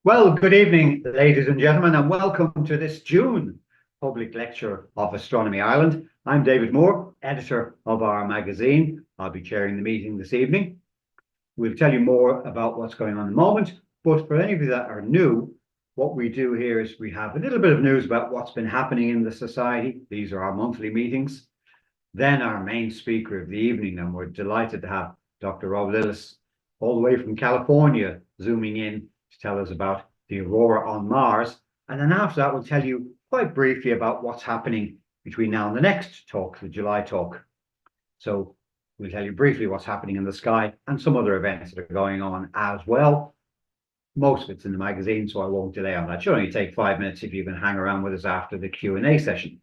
Well, good evening, ladies and gentlemen, and welcome to this June public lecture of Astronomy Ireland. I'm David Moore, editor of our magazine. I'll be chairing the meeting this evening. We'll tell you more about what's going on in a moment, but for any of you that are new, what we do here is we have a little bit of news about what's been happening in the society. These are our monthly meetings. Then our main speaker of the evening, and we're delighted to have Dr. Rob Lillis all the way from California zooming in to tell us about the aurora on Mars. And then after that, we'll tell you quite briefly about what's happening between now and the next talk, the July talk. So we'll tell you briefly what's happening in the sky and some other events that are going on as well. Most of it's in the magazine, so I won't delay on that. It should only take 5 minutes if you can hang around with us after the Q&A session.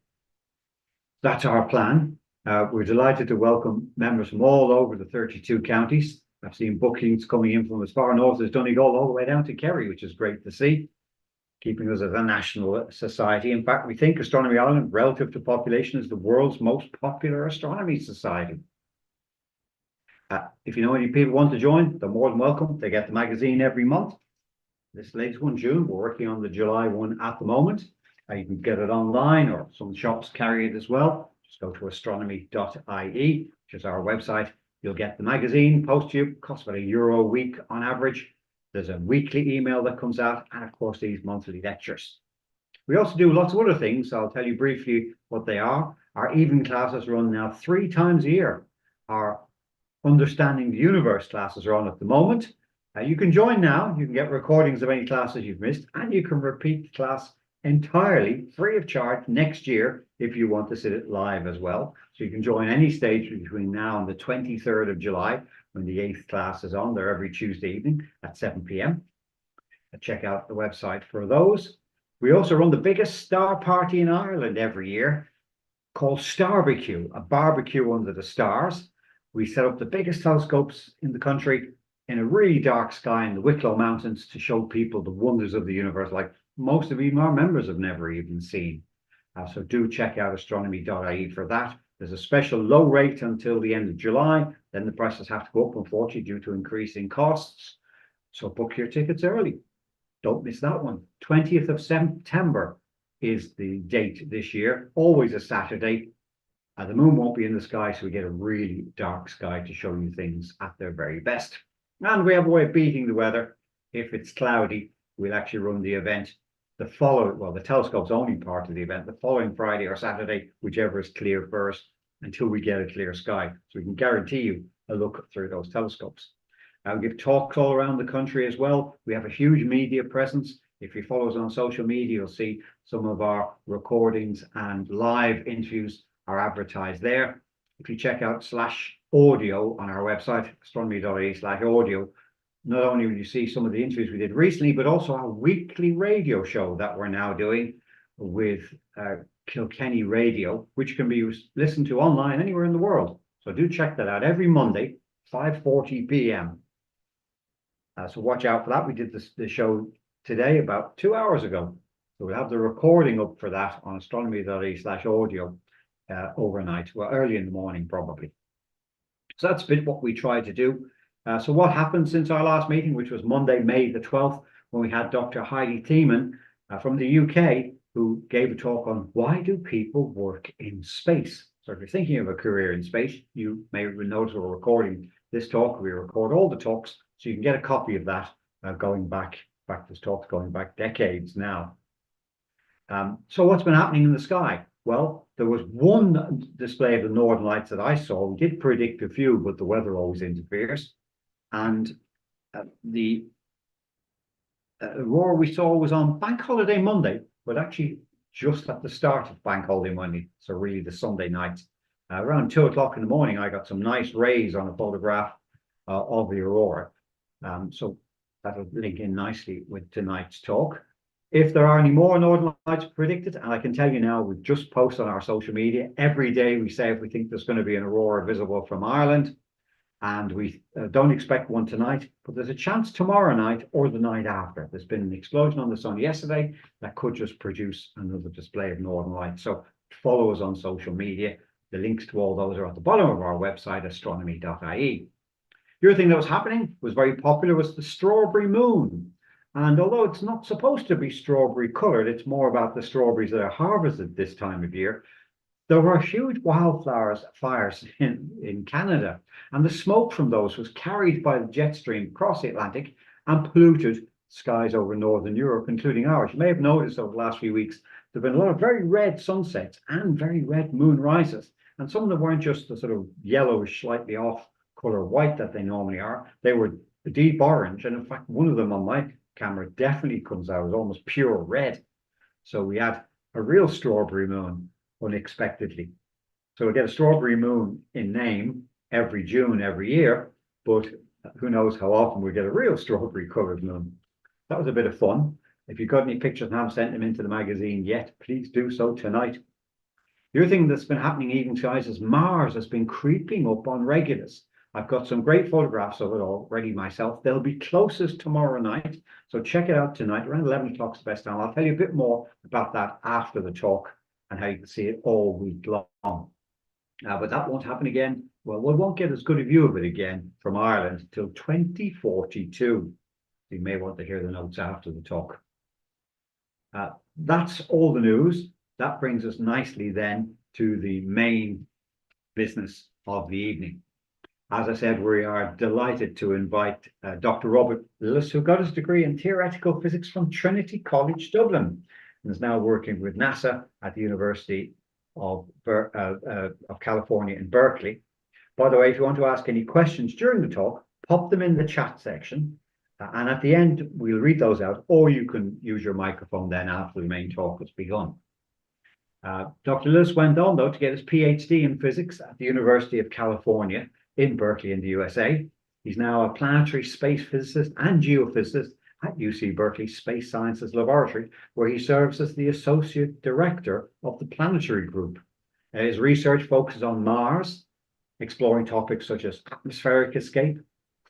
That's our plan. We're delighted to welcome members from all over the 32 counties. I've seen bookings coming in from as far north as Donegal all the way down to Kerry, which is great to see, keeping us as a national society. In fact, we think Astronomy Ireland, relative to population, is the world's most popular astronomy society. If you know any people who want to join, they're more than welcome. They get the magazine every month. This latest one, June, we're working on the July one at the moment. You can get it online, or some shops carry it as well. Just go to astronomy.ie, which is our website. You'll get the magazine posted to you. It costs about €1 a week on average. There's a weekly email that comes out, and of course these monthly lectures. We also do lots of other things. I'll tell you briefly what they are. Our evening classes run now 3 times a year. Our Understanding the Universe classes are on at the moment. You can join now. You can get recordings of any classes you've missed, and you can repeat the class entirely free of charge next year if you want to sit it live as well. So you can join any stage between now and the 23rd of July when the 8th class is on. They're every Tuesday evening at 7 p.m. Check out the website for those. We also run the biggest star party in Ireland every year called Starbecue, a barbecue under the stars. We set up the biggest telescopes in the country in a really dark sky in the Wicklow Mountains to show people the wonders of the universe, like most of even our members have never even seen. So do check out astronomy.ie for that. There's a special low rate until the end of July. Then the prices have to go up, unfortunately, due to increasing costs. So book your tickets early. Don't miss that one. 20th of September is the date this year, always a Saturday. The moon won't be in the sky, so we get a really dark sky to show you things at their very best. And we have a way of beating the weather. If it's cloudy, we'll actually run the event the telescope's only part of the event, the following Friday or Saturday, whichever is clear first, until we get a clear sky. So we can guarantee you a look through those telescopes. We give talks all around the country as well. We have a huge media presence. If you follow us on social media, you'll see some of our recordings and live interviews are advertised there. If you check out /audio on our website, astronomy.ie/audio, not only will you see some of the interviews we did recently, but also our weekly radio show that we're now doing with Kilkenny Radio, which can be listened to online anywhere in the world. So do check that out every Monday, 5:40 p.m. So watch out for that. We did the show today about 2 hours ago. So we'll have the recording up for that on astronomy.ie/audio overnight, well, early in the morning probably. So that's a bit what we try to do. So what happened since our last meeting, which was Monday, May the 12th, when we had Dr. Heidi Thiemann from the UK, who gave a talk on why do people work in space? So if you're thinking of a career in space, you may notice we're recording this talk. We record all the talks, so you can get a copy of that going back. In fact, this talk's going back decades now. So what's been happening in the sky? Well, there was one display of the Northern Lights that I saw. We did predict a few, but the weather always interferes. And the aurora we saw was on Bank Holiday Monday, but actually just at the start of Bank Holiday Monday, so really the Sunday night. Around 2 o'clock in the morning, I got some nice rays on a photograph of the aurora. So that'll link in nicely with tonight's talk. If there are any more Northern Lights predicted, and I can tell you now, we've just posted on our social media. Every day we say if we think there's going to be an aurora visible from Ireland, and we don't expect one tonight, but there's a chance tomorrow night or the night after. There's been an explosion on the sun yesterday that could just produce another display of Northern Lights. So follow us on social media. The links to all those are at the bottom of our website, astronomy.ie. The other thing that was happening, was very popular, was the strawberry moon. And although it's not supposed to be strawberry colored, it's more about the strawberries that are harvested this time of year. There were huge fires in Canada, and the smoke from those was carried by the jet stream across the Atlantic and polluted skies over Northern Europe, including ours. You may have noticed over the last few weeks, there have been a lot of very red sunsets and very red moon rises. And some of them weren't just the sort of yellowish, slightly off color white that they normally are. They were deep orange. And in fact, one of them on my camera definitely comes out as almost pure red. So we had a real strawberry moon unexpectedly. So we get a strawberry moon in name every June, every year, but who knows how often we get a real strawberry colored moon. That was a bit of fun. If you've got any pictures and haven't sent them into the magazine yet, please do so tonight. The other thing that's been happening even guys is Mars has been creeping up on Regulus. I've got some great photographs of it already myself. They'll be closest tomorrow night. So check it out tonight. Around 11 o'clock is the best time. I'll tell you a bit more about that after the talk and how you can see it all week long. But that won't happen again. Well, we won't get as good a view of it again from Ireland till 2042. You may want to hear the notes after the talk. That's all the news. That brings us nicely then to the main business of the evening. As I said, we are delighted to invite Dr. Robert Lillis, who got his degree in theoretical physics from Trinity College Dublin and is now working with NASA at the University of California in Berkeley. By the way, if you want to ask any questions during the talk, pop them in the chat section. And at the end, we'll read those out, or you can use your microphone then after the main talk has begun. Dr. Lillis went on, though, to get his PhD in physics at the University of California in Berkeley in the USA. He's now a planetary space physicist and geophysicist at UC Berkeley Space Sciences Laboratory, where he serves as the Associate Director of the Planetary Group. His research focuses on Mars, exploring topics such as atmospheric escape,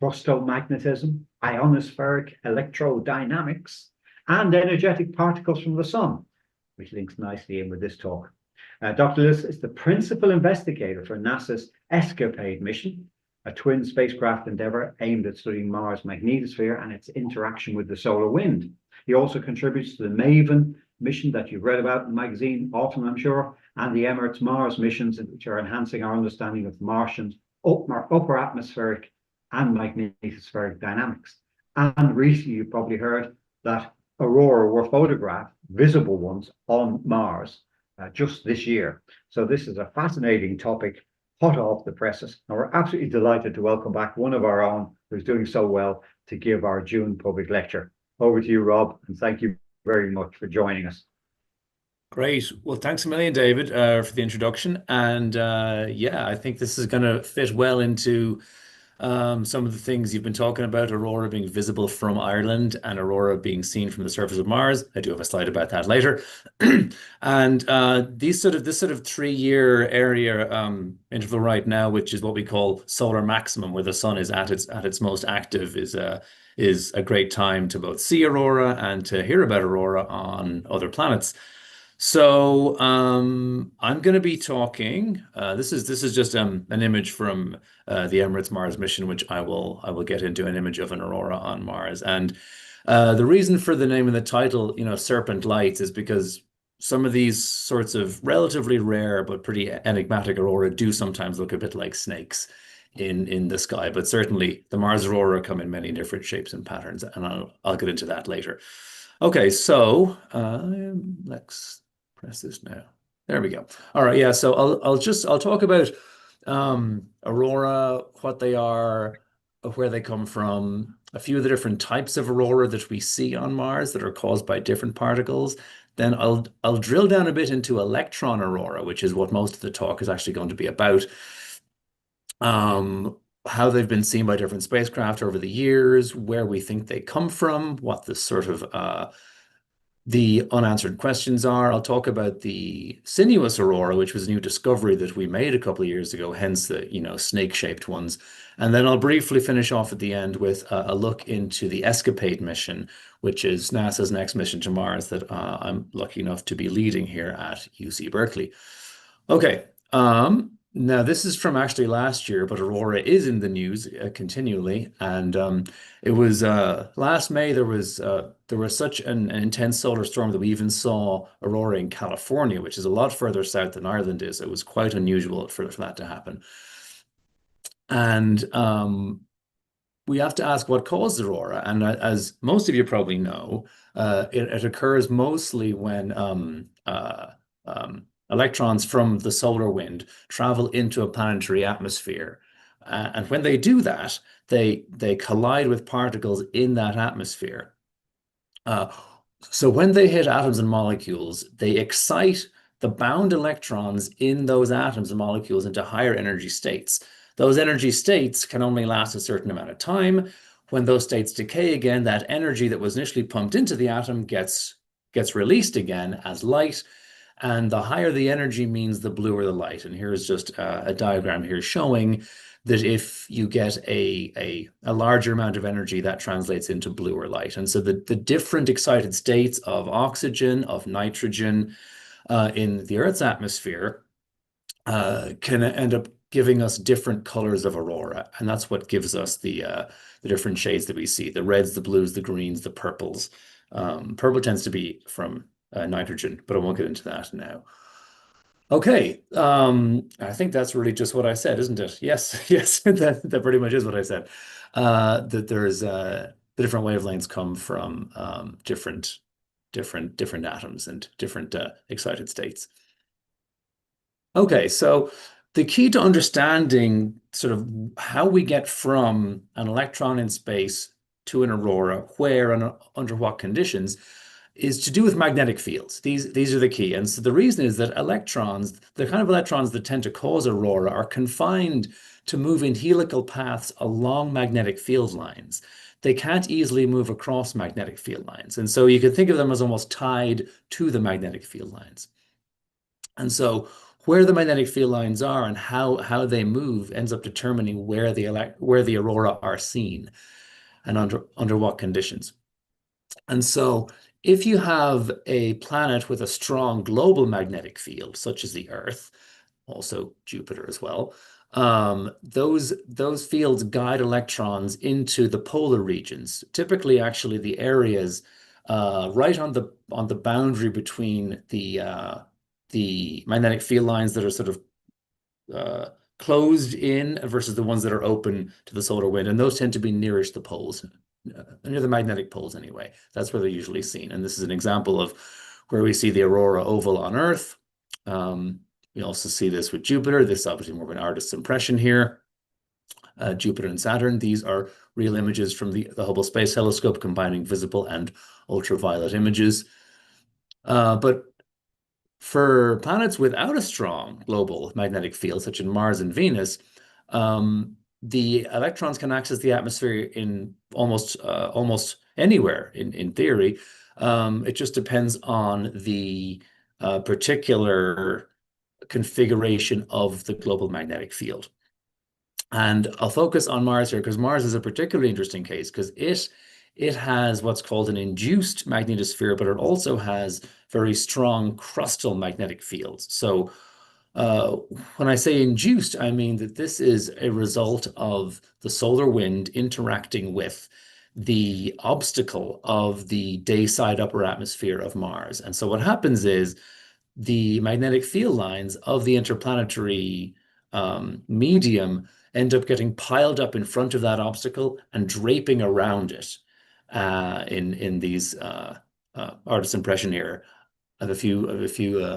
crustomagnetism, ionospheric electrodynamics, and energetic particles from the sun, which links nicely in with this talk. Dr. Lillis is the principal investigator for NASA's ESCAPADE mission, a twin spacecraft endeavor aimed at studying Mars' magnetosphere and its interaction with the solar wind. He also contributes to the MAVEN mission that you've read about in the magazine often, I'm sure, and the Emirates Mars missions, which are enhancing our understanding of Martians' upper atmospheric and magnetospheric dynamics. And recently, you've probably heard that aurora were photographed, visible ones, on Mars just this year. So this is a fascinating topic, hot off the presses, and we're absolutely delighted to welcome back one of our own who's doing so well to give our June public lecture. Over to you, Rob, and thank you very much for joining us. Great. Well, thanks a million, David, for the introduction. And yeah, I think this is going to fit well into some of the things you've been talking about, aurora being visible from Ireland and aurora being seen from the surface of Mars. I do have a slide about that later. And this sort of 3-year area interval right now, which is what we call solar maximum, where the sun is at its most active, is a great time to both see aurora and to hear about aurora on other planets. So I'm going to be talking. This is just an image from the Emirates Mars mission, which I will get into an image of an aurora on Mars. And the reason for the name and the title, Serpent Lights, is because some of these sorts of relatively rare but pretty enigmatic aurora do sometimes look a bit like snakes in the sky. But certainly the Mars aurora come in many different shapes and patterns, and I'll get into that later. Okay, so let's press this now. There we go. All right, yeah. So I'll talk about aurora, what they are, where they come from, a few of the different types of aurora that we see on Mars that are caused by different particles. Then I'll drill down a bit into electron aurora, which is what most of the talk is actually going to be about. How they've been seen by different spacecraft over the years, where we think they come from, what the sort of the unanswered questions are. I'll talk about the sinuous aurora, which was a new discovery that we made a couple of years ago, hence the snake-shaped ones. And then I'll briefly finish off at the end with a look into the ESCAPADE mission, which is NASA's next mission to Mars that I'm lucky enough to be leading here at UC Berkeley. Okay, Now, this is from actually last year, but Aurora is in the news continually. And it was last May. There was such an intense solar storm that we even saw Aurora in California, which is a lot further south than Ireland is. It was quite unusual for that to happen. And we have to ask what caused Aurora. And as most of you probably know, it occurs mostly when electrons from the solar wind travel into a planetary atmosphere. And when they do that, they collide with particles in that atmosphere. Uh, so when they hit atoms and molecules, they excite the bound electrons in those atoms and molecules into higher energy states. Those energy states can only last a certain amount of time. When those states decay again, that energy that was initially pumped into the atom gets released again as light. And the higher the energy means the bluer the light. And here's just a diagram here showing that if you get a larger amount of energy, that translates into bluer light. And so the different excited states of oxygen, of nitrogen in the Earth's atmosphere can end up giving us different colors of aurora. And that's what gives us the different shades that we see, the reds, the blues, the greens, the purples. Purple tends to be from nitrogen, but I won't get into that now. Okay, I think that's really just what I said, isn't it? Yes, yes, that pretty much is what I said. That there's the different wavelengths come from different atoms and different excited states. Okay, so the key to understanding sort of how we get from an electron in space to an aurora, where and under what conditions, is to do with magnetic fields. These are the key. And so the reason is that electrons, the kind of electrons that tend to cause aurora, are confined to move in helical paths along magnetic field lines. They can't easily move across magnetic field lines. And so you can think of them as almost tied to the magnetic field lines. And so where the magnetic field lines are and how they move ends up determining where the aurora are seen and under what conditions. And so if you have a planet with a strong global magnetic field, such as the Earth, also Jupiter as well, those fields guide electrons into the polar regions, typically actually the areas right on the boundary between the magnetic field lines that are sort of closed in versus the ones that are open to the solar wind. And those tend to be nearest the poles, near the magnetic poles anyway. That's where they're usually seen. And this is an example of where we see the aurora oval on Earth. We also see this with Jupiter. This is obviously more of an artist's impression here. Jupiter and Saturn, these are real images from the Hubble Space Telescope combining visible and ultraviolet images. But for planets without a strong global magnetic field, such as Mars and Venus, the electrons can access the atmosphere in almost anywhere in theory. It just depends on the particular configuration of the global magnetic field. And I'll focus on Mars here because Mars is a particularly interesting case because it has what's called an induced magnetosphere, but it also has very strong crustal magnetic fields. So when I say induced, I mean that this is a result of the solar wind interacting with the obstacle of the day side upper atmosphere of Mars. And so what happens is the magnetic field lines of the interplanetary medium end up getting piled up in front of that obstacle and draping around it in these artist's impression here. I have a few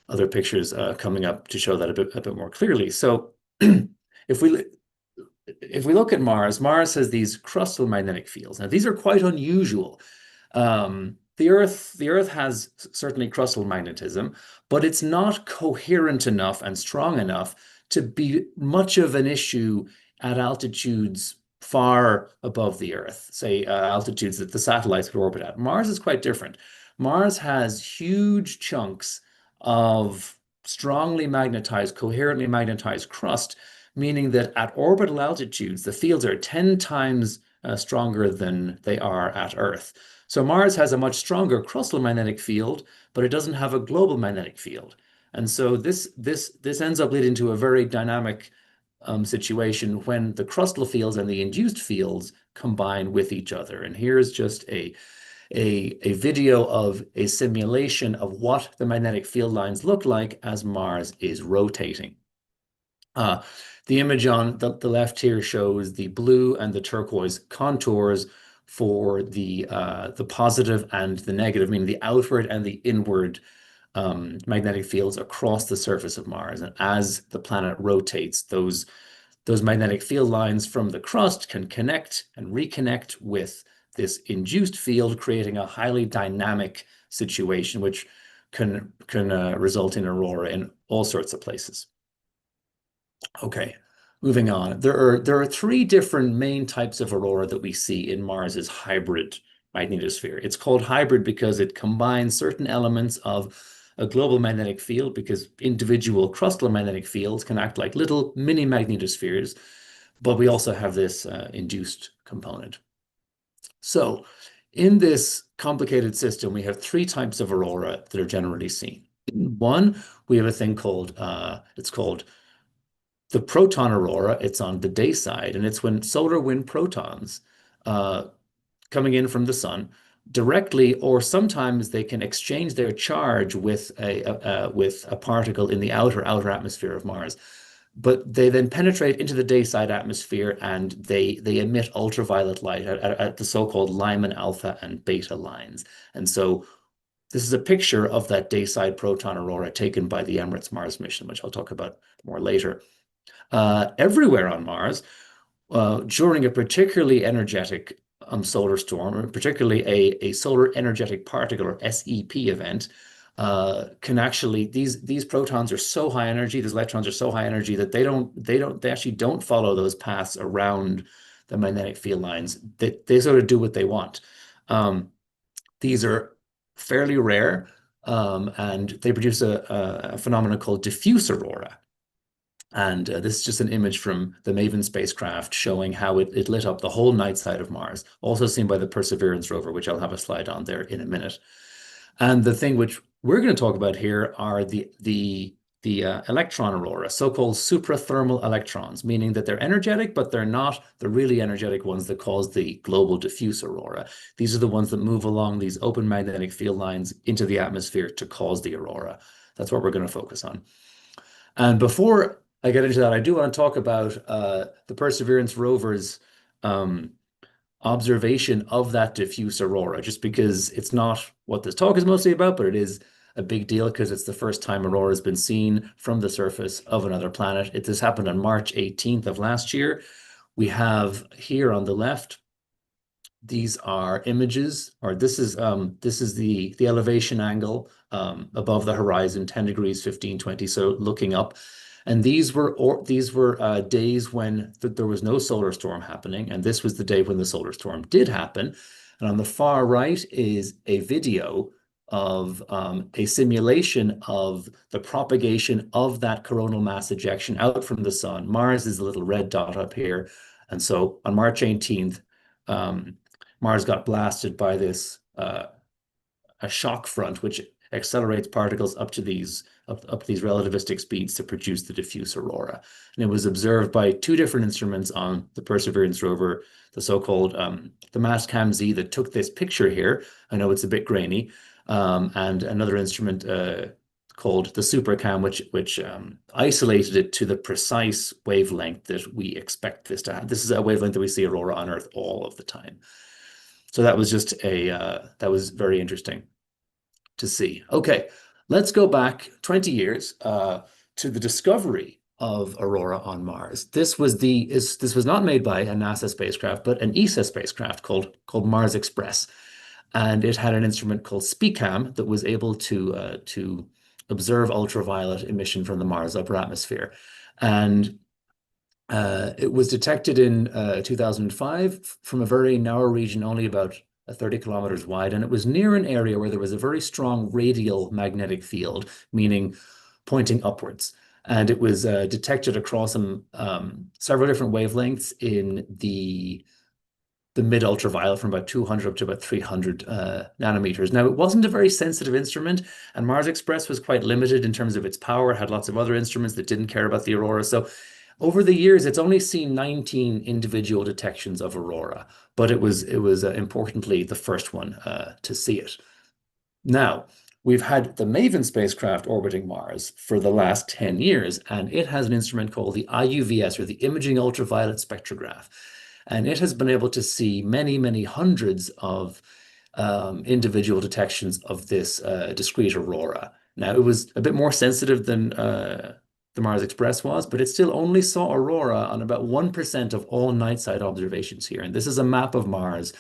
other pictures coming up to show that a bit more clearly. So if we look at Mars, Mars has these crustal magnetic fields. Now these are quite unusual. The Earth has certainly crustal magnetism, but it's not coherent enough and strong enough to be much of an issue at altitudes far above the Earth, say altitudes that the satellites would orbit at. Mars is quite different. Mars has huge chunks of strongly magnetized, coherently magnetized crust, meaning that at orbital altitudes, the fields are 10 times stronger than they are at Earth. So Mars has a much stronger crustal magnetic field, but it doesn't have a global magnetic field. And so this ends up leading to a very dynamic situation when the crustal fields and the induced fields combine with each other. And here's just a video of a simulation of what the magnetic field lines look like as Mars is rotating. The image on the left here shows the blue and the turquoise contours for the positive and the negative, meaning the outward and the inward magnetic fields across the surface of Mars. And as the planet rotates, those magnetic field lines from the crust can connect and reconnect with this induced field, creating a highly dynamic situation, which can result in aurora in all sorts of places. Okay, moving on. There are three different main types of aurora that we see in Mars's hybrid magnetosphere. It's called hybrid because it combines certain elements of a global magnetic field, because individual crustal magnetic fields can act like little mini magnetospheres, but we also have this induced component. So in this complicated system, we have three types of aurora that are generally seen. One, we have a thing called, it's called the proton aurora. It's on the day side, and it's when solar wind protons coming in from the sun directly, or sometimes they can exchange their charge with a particle in the outer atmosphere of Mars. But they then penetrate into the day side atmosphere, and they emit ultraviolet light at the so-called Lyman alpha and beta lines. And so this is a picture of that day side proton aurora taken by the Emirates Mars mission, which I'll talk about more later. Everywhere on Mars, during a particularly energetic solar storm, or particularly a solar energetic particle, or SEP event, can actually, these protons are so high energy, these electrons are so high energy that they actually don't follow those paths around the magnetic field lines. They sort of do what they want. These are fairly rare, and they produce a phenomenon called diffuse aurora. And this is just an image from the MAVEN spacecraft showing how it lit up the whole night side of Mars, also seen by the Perseverance rover, which I'll have a slide on there in a minute. And the thing which we're going to talk about here are the electron aurora, so-called suprathermal electrons, meaning that they're energetic, but they're not the really energetic ones that cause the global diffuse aurora. These are the ones that move along these open magnetic field lines into the atmosphere to cause the aurora. That's what we're going to focus on. And before I get into that, I do want to talk about the Perseverance rover's observation of that diffuse aurora, just because it's not what this talk is mostly about, but it is a big deal because it's the first time aurora has been seen from the surface of another planet. This happened on March 18th of last year. We have here on the left, these are images, or this is the elevation angle above the horizon, 10 degrees, 15, 20, so looking up. And these were days when there was no solar storm happening, and this was the day when the solar storm did happen. And on the far right is a video of a simulation of the propagation of that coronal mass ejection out from the sun. Mars is a little red dot up here. And so on March 18th, Mars got blasted by this a shock front, which accelerates particles up to these relativistic speeds to produce the diffuse aurora. And it was observed by two different instruments on the Perseverance rover, the so-called the Mastcam-Z that took this picture here. I know it's a bit grainy, and another instrument called the SuperCam, which isolated it to the precise wavelength that we expect this to have. This is a wavelength that we see aurora on Earth all of the time. So that was just that was very interesting to see. Okay, let's go back 20 years to the discovery of aurora on Mars. This was not made by a NASA spacecraft, but an ESA spacecraft called Mars Express, and it had an instrument called SPECAM that was able to observe ultraviolet emission from the Mars upper atmosphere, and it was detected in 2005 from a very narrow region, only about 30 kilometers wide, and it was near an area where there was a very strong radial magnetic field, meaning pointing upwards. And it was detected across several different wavelengths in the the mid ultraviolet from about 200 up to about 300 nanometers. Now, it wasn't a very sensitive instrument, and Mars Express was quite limited in terms of its power. It had lots of other instruments that didn't care about the aurora. So over the years, it's only seen 19 individual detections of aurora, but it was importantly the first one to see it. Now, we've had the MAVEN spacecraft orbiting Mars for the last 10 years, and it has an instrument called the IUVS, or the Imaging Ultraviolet Spectrograph. And it has been able to see many, many hundreds of individual detections of this discrete aurora. Now, it was a bit more sensitive than the Mars Express was, but it still only saw aurora on about 1% of all night side observations here. And this is a map of Mars,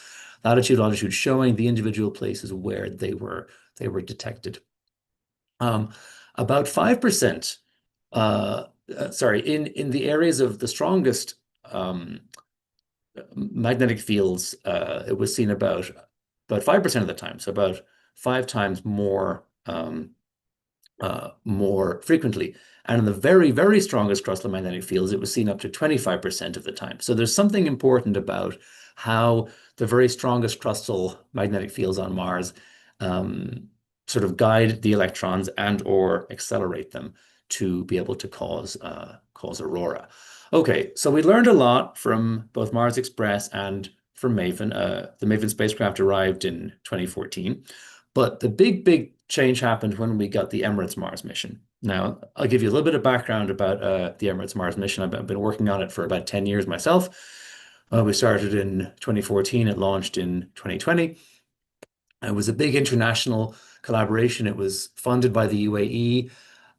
latitude, longitude, showing the individual places where they were detected. About 5%, in the areas of the strongest magnetic fields, it was seen about 5% of the time, so about 5 times more frequently. And in the very, very strongest crustal magnetic fields, it was seen up to 25% of the time. So there's something important about how the very strongest crustal magnetic fields on Mars sort of guide the electrons and or accelerate them to be able to cause aurora. Okay, so we learned a lot from both Mars Express and from MAVEN. The MAVEN spacecraft arrived in 2014, but the big change happened when we got the Emirates Mars mission. Now, I'll give you a little bit of background about the Emirates Mars mission. I've been working on it for about 10 years myself. We started in 2014. It launched in 2020. It was a big international collaboration. It was funded by the UAE,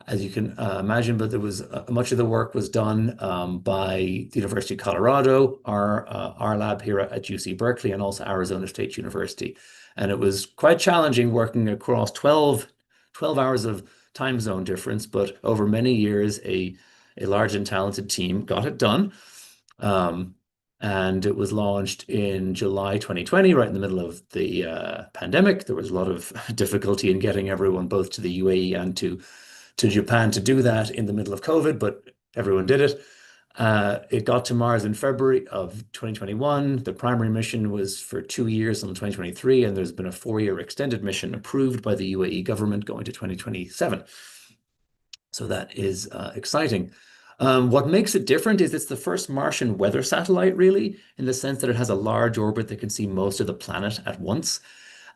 as you can imagine, but there was much of the work was done by the University of Colorado, our lab here at UC Berkeley, and also Arizona State University. And it was quite challenging working across 12 hours of time zone difference, but over many years, a large and talented team got it done. And it was launched in July 2020, right in the middle of the pandemic. There was a lot of difficulty in getting everyone both to the UAE and to Japan to do that in the middle of COVID, but everyone did it. It got to Mars in February of 2021. The primary mission was for 2 years until 2023, and there's been a 4-year extended mission approved by the UAE government going to 2027. So that is exciting. What makes it different is it's the first Martian weather satellite, really, in the sense that it has a large orbit that can see most of the planet at once.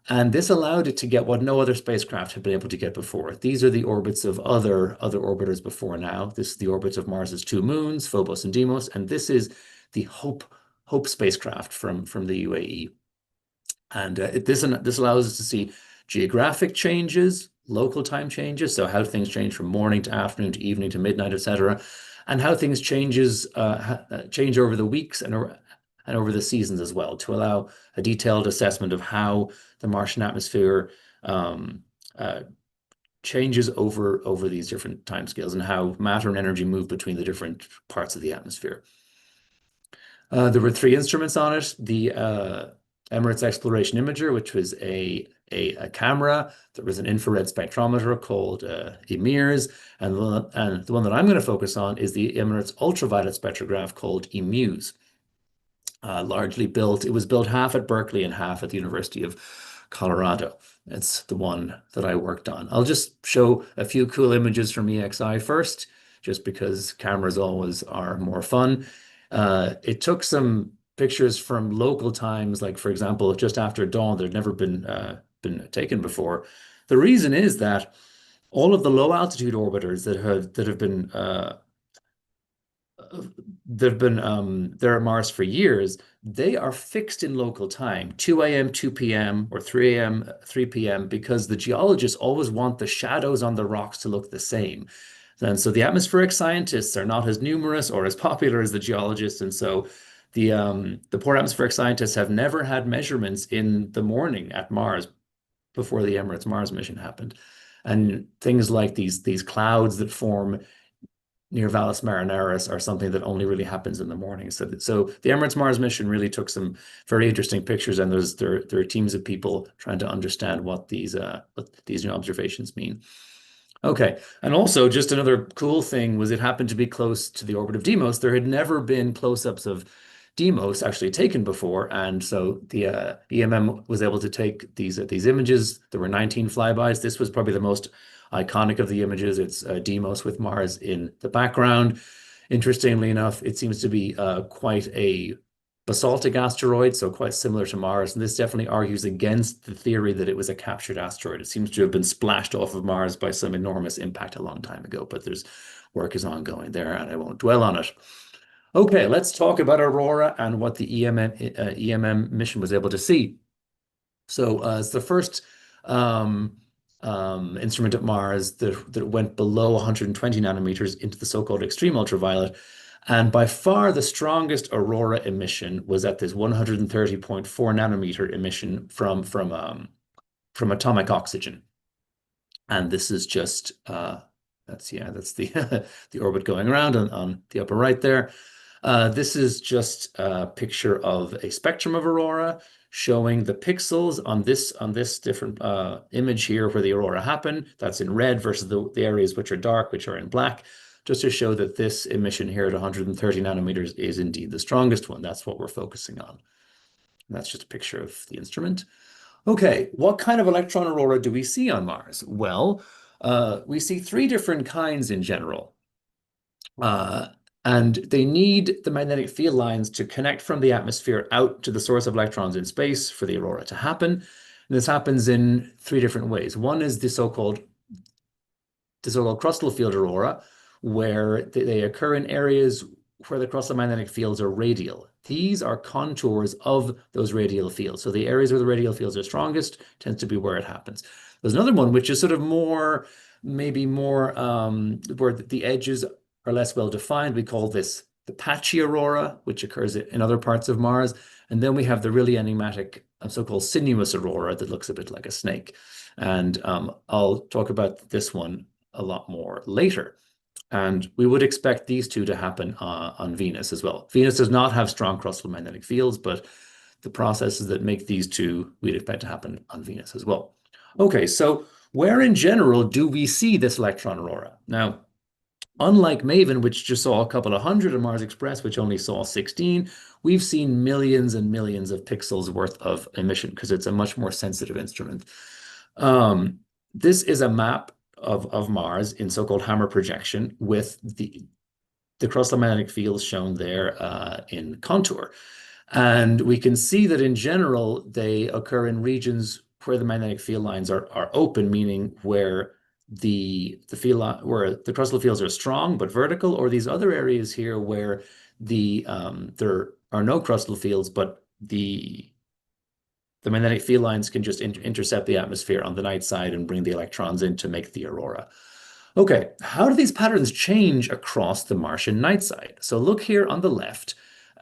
And this allowed it to get what no other spacecraft had been able to get before. These are the orbits of other orbiters before now. This is the orbits of Mars's 2 moons, Phobos and Deimos, and this is the HOPE spacecraft from the UAE. And this allows us to see geographic changes, local time changes, so how things change from morning to afternoon to evening to midnight, etc., and how things change over the weeks and over the seasons as well, to allow a detailed assessment of how the Martian atmosphere changes over these different timescales and how matter and energy move between the different parts of the atmosphere. There were 3 instruments on it. The Emirates Exploration Imager, which was a camera. There was an infrared spectrometer called EMIRS, and the one that I'm going to focus on is the Emirates Ultraviolet Spectrograph called EMUSE. It was built half at Berkeley and half at the University of Colorado. It's the one that I worked on. I'll just show a few cool images from EXI first, just because cameras always are more fun. It took some pictures from local times, like, for example, just after dawn that had never been taken before. The reason is that all of the low altitude orbiters that have been there at Mars for years, they are fixed in local time, 2 a.m., 2 p.m., or 3 a.m., 3 p.m., because the geologists always want the shadows on the rocks to look the same. And so the atmospheric scientists are not as numerous or as popular as the geologists, and so the poor atmospheric scientists have never had measurements in the morning at Mars before the Emirates Mars mission happened. And things like these clouds that form near Valles Marineris are something that only really happens in the morning. So the Emirates Mars mission really took some very interesting pictures, and there are teams of people trying to understand what these new observations mean. Okay, and also just another cool thing was it happened to be close to the orbit of Deimos. There had never been close-ups of Deimos actually taken before, and so the EMM was able to take these images. There were 19 flybys. This was probably the most iconic of the images. It's Deimos with Mars in the background. Interestingly enough, it seems to be quite a basaltic asteroid, so quite similar to Mars. And this definitely argues against the theory that it was a captured asteroid. It seems to have been splashed off of Mars by some enormous impact a long time ago, but there's work is ongoing there, and I won't dwell on it. Okay, let's talk about Aurora and what the EMM mission was able to see. So it's the first instrument at Mars that went below 120 nanometers into the so-called extreme ultraviolet. And by far the strongest Aurora emission was at this 130.4 nanometer emission from atomic oxygen. And this is just that's the the orbit going around on the upper right there. This is just a picture of a spectrum of aurora showing the pixels on this different image here where the aurora happened. That's in red versus the areas which are dark, which are in black, just to show that this emission here at 130 nanometers is indeed the strongest one. That's what we're focusing on. And that's just a picture of the instrument. Okay, what kind of electron aurora do we see on Mars? Well, we see three different kinds in general. And they need the magnetic field lines to connect from the atmosphere out to the source of electrons in space for the aurora to happen. And this happens in three different ways. One is the so-called crustal field aurora, where they occur in areas where the crustal magnetic fields are radial. These are contours of those radial fields. So the areas where the radial fields are strongest tends to be where it happens. There's another one which is sort of maybe more where the edges are less well defined. We call this the patchy aurora, which occurs in other parts of Mars. And then we have the really enigmatic so-called sinuous aurora that looks a bit like a snake. And I'll talk about this one a lot more later. And we would expect these two to happen on Venus as well. Venus does not have strong crustal magnetic fields, but the processes that make these two, we'd expect to happen on Venus as well. Okay, so where in general do we see this electron aurora? Now, unlike MAVEN, which just saw a couple of hundred, and Mars Express, which only saw 16, we've seen millions and millions of pixels worth of emission because it's a much more sensitive instrument. This is a map of Mars in so-called hammer projection with the crustal magnetic fields shown there in contour. And we can see that in general, they occur in regions where the magnetic field lines are open, meaning where the crustal fields are strong but vertical, or these other areas here where there are no crustal fields, but the magnetic field lines can just intercept the atmosphere on the night side and bring the electrons in to make the aurora. Okay, how do these patterns change across the Martian night side? So look here on the left.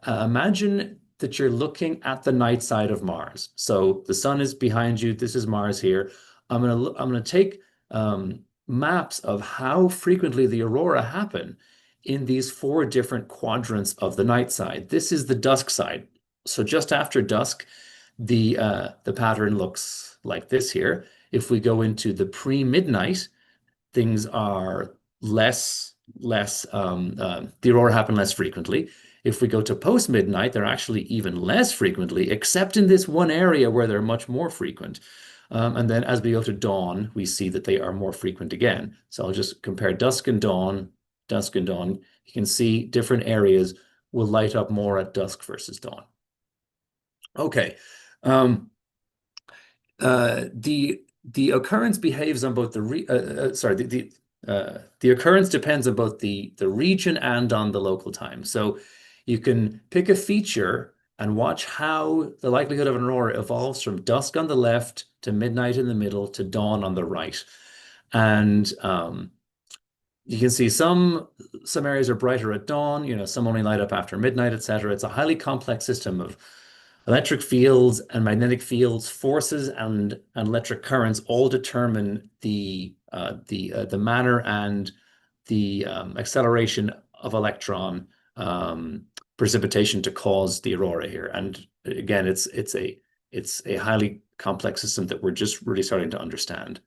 Imagine that you're looking at the night side of Mars. So the sun is behind you. This is Mars here. I'm gonna take maps of how frequently the aurora happen in these four different quadrants of the night side. This is the dusk side. So just after dusk, the pattern looks like this here. If we go into the pre-midnight, things are the aurora happen less frequently. If we go to post-midnight, they're actually even less frequently, except in this one area where they're much more frequent. And then as we go to dawn, we see that they are more frequent again. So I'll just compare dusk and dawn. You can see different areas will light up more at dusk versus dawn. Okay. The occurrence behaves on both the occurrence depends on both the region and on the local time. So you can pick a feature and watch how the likelihood of an aurora evolves from dusk on the left to midnight in the middle to dawn on the right. And you can see some areas are brighter at dawn, some only light up after midnight, etc. It's a highly complex system of electric fields and magnetic fields, forces and electric currents all determine the manner and the acceleration of electron precipitation to cause the aurora here. And again, it's a highly complex system that we're just really starting to understand.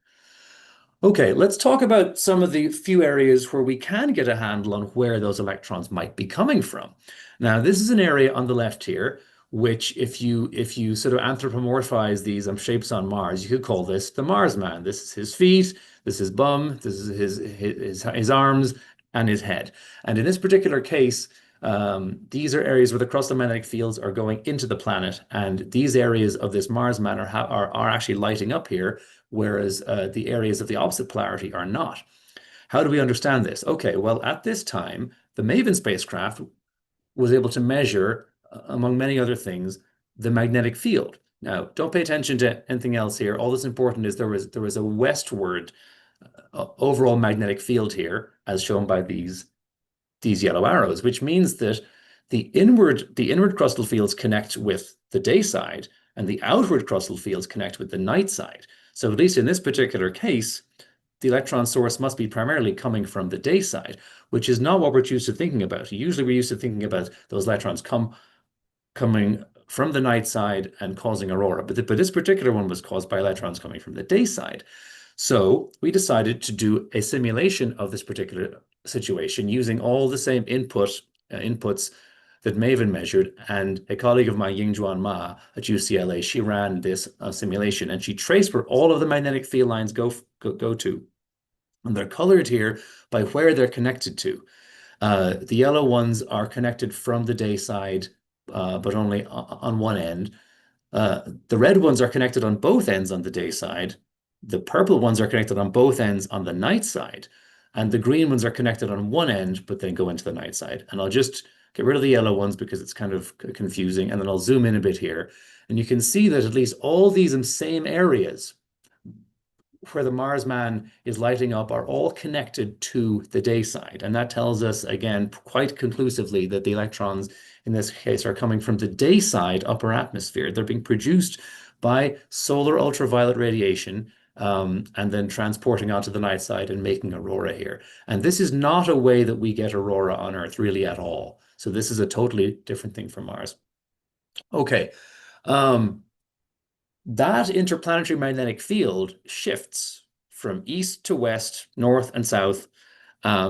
Okay, let's talk about some of the few areas where we can get a handle on where those electrons might be coming from. Now, this is an area on the left here, which if you sort of anthropomorphize these shapes on Mars, you could call this the Mars man. This is his feet, this is his bum, this is his arms and his head. And in this particular case, these are areas where the crustal magnetic fields are going into the planet, and these areas of this Mars man are actually lighting up here, whereas the areas of the opposite polarity are not. How do we understand this? Okay, well, at this time, the MAVEN spacecraft was able to measure, among many other things, the magnetic field. Now, don't pay attention to anything else here. All that's important is there was a westward overall magnetic field here, as shown by these yellow arrows, which means that the inward crustal fields connect with the day side, and the outward crustal fields connect with the night side. So at least in this particular case, the electron source must be primarily coming from the day side, which is not what we're used to thinking about. Usually we're used to thinking about those electrons coming from the night side and causing aurora. But this particular one was caused by electrons coming from the day side. So we decided to do a simulation of this particular situation using all the same inputs that MAVEN measured, and a colleague of mine, Yingjuan Ma at UCLA, she ran this simulation, and she traced where all of the magnetic field lines go to. And they're colored here by where they're connected to. The yellow ones are connected from the day side, but only on one end. The red ones are connected on both ends on the day side. The purple ones are connected on both ends on the night side. And the green ones are connected on one end, but then go into the night side. And I'll just get rid of the yellow ones because it's kind of confusing. And then I'll zoom in a bit here. And you can see that at least all these same areas where the Mars man is lighting up are all connected to the day side. And that tells us, again, quite conclusively that the electrons in this case are coming from the day side upper atmosphere. They're being produced by solar ultraviolet radiation, and then transporting onto the night side and making aurora here. And this is not a way that we get aurora on Earth really at all. So this is a totally different thing from Mars. Okay. That interplanetary magnetic field shifts from east to west, north and south,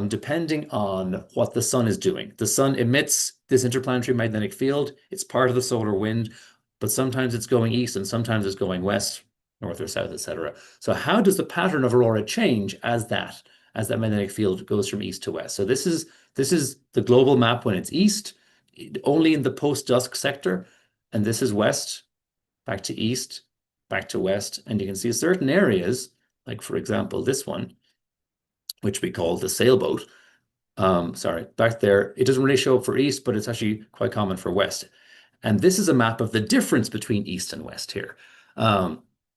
depending on what the sun is doing. The sun emits this interplanetary magnetic field. It's part of the solar wind, but sometimes it's going east and sometimes it's going west, north or south, etc. So how does the pattern of aurora change as that magnetic field goes from east to west? So this is the global map when it's east, only in the post-dusk sector, and this is west, back to east, back to west, and you can see certain areas, like for example this one, which we call the sailboat. Sorry, back there, it doesn't really show up for east, but it's actually quite common for west. And this is a map of the difference between east and west here.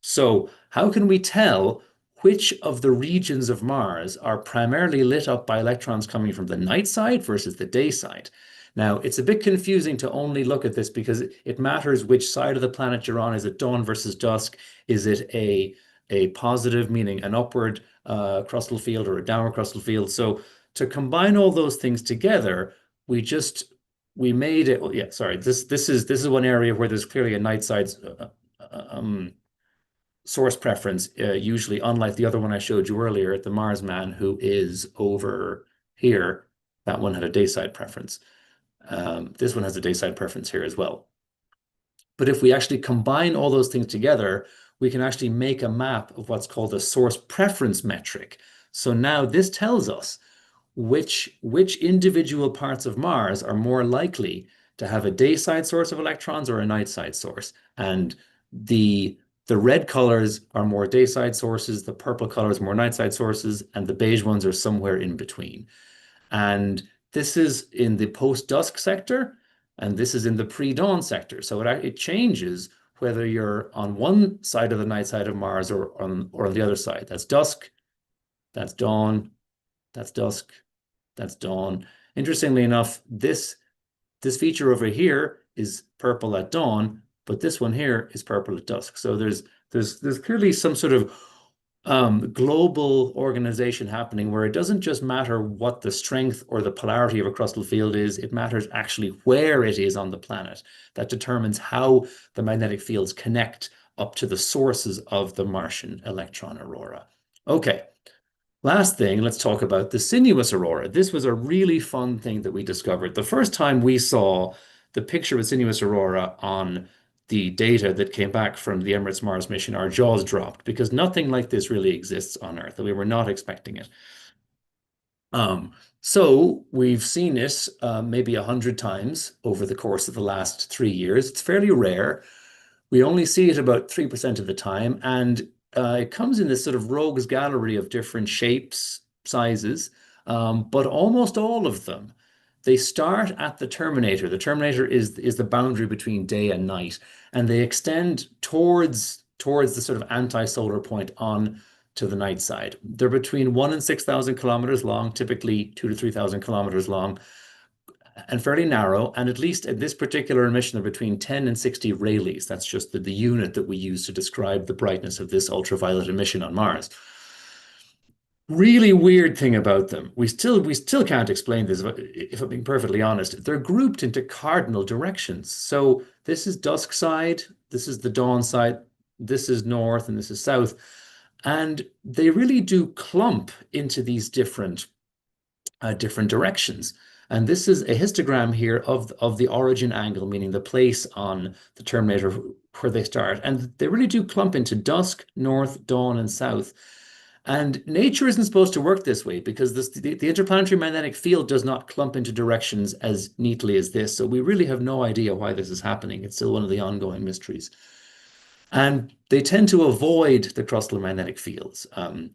So how can we tell which of the regions of Mars are primarily lit up by electrons coming from the night side versus the day side? Now, it's a bit confusing to only look at this because it matters which side of the planet you're on. Is it dawn versus dusk? Is it a positive, meaning an upward crustal field, or a downward crustal field? So to combine all those things together, we made it. Yeah, sorry. This is one area where there's clearly a night side source preference, usually, unlike the other one I showed you earlier, the Mars man, who is over here. That one had a day side preference. This one has a day side preference here as well. But if we actually combine all those things together, we can actually make a map of what's called a source preference metric. So now this tells us which individual parts of Mars are more likely to have a day side source of electrons or a night side source. And the red colors are more day side sources, the purple colors more night side sources, and the beige ones are somewhere in between. And this is in the post-dusk sector, and this is in the pre-dawn sector. So it changes whether you're on one side of the night side of Mars or on the other side. That's dusk, that's dawn, that's dusk, that's dawn. Interestingly enough, this feature over here is purple at dawn, but this one here is purple at dusk. So there's clearly some sort of global organization happening where it doesn't just matter what the strength or the polarity of a crustal field is, it matters actually where it is on the planet. That determines how the magnetic fields connect up to the sources of the Martian electron aurora. Okay, Last thing, let's talk about the sinuous aurora. This was a really fun thing that we discovered. The first time we saw the picture of sinuous aurora on the data that came back from the Emirates Mars mission, our jaws dropped because nothing like this really exists on Earth, and we were not expecting it. So we've seen it maybe 100 times over the course of the last 3 years. It's fairly rare. We only see it about 3% of the time, and it comes in this sort of rogues gallery of different shapes, sizes, but almost all of them, they start at the terminator. The terminator is the boundary between day and night, and they extend towards the sort of anti-solar point on to the night side. They're between 1 and 6,000 kilometers long, typically 2 to 3,000 kilometers long, and fairly narrow. And at least at this particular emission, they're between 10 and 60 Rayleighs. That's just the unit that we use to describe the brightness of this ultraviolet emission on Mars. Really weird thing about them. We still can't explain this, if I'm being perfectly honest. They're grouped into cardinal directions. So this is dusk side, this is the dawn side, this is north, and this is south. And they really do clump into these different directions. And this is a histogram here of the origin angle, meaning the place on the terminator where they start. And they really do clump into dusk, north, dawn, and south. And nature isn't supposed to work this way because the interplanetary magnetic field does not clump into directions as neatly as this. So we really have no idea why this is happening. It's still one of the ongoing mysteries. And they tend to avoid the crustal magnetic fields.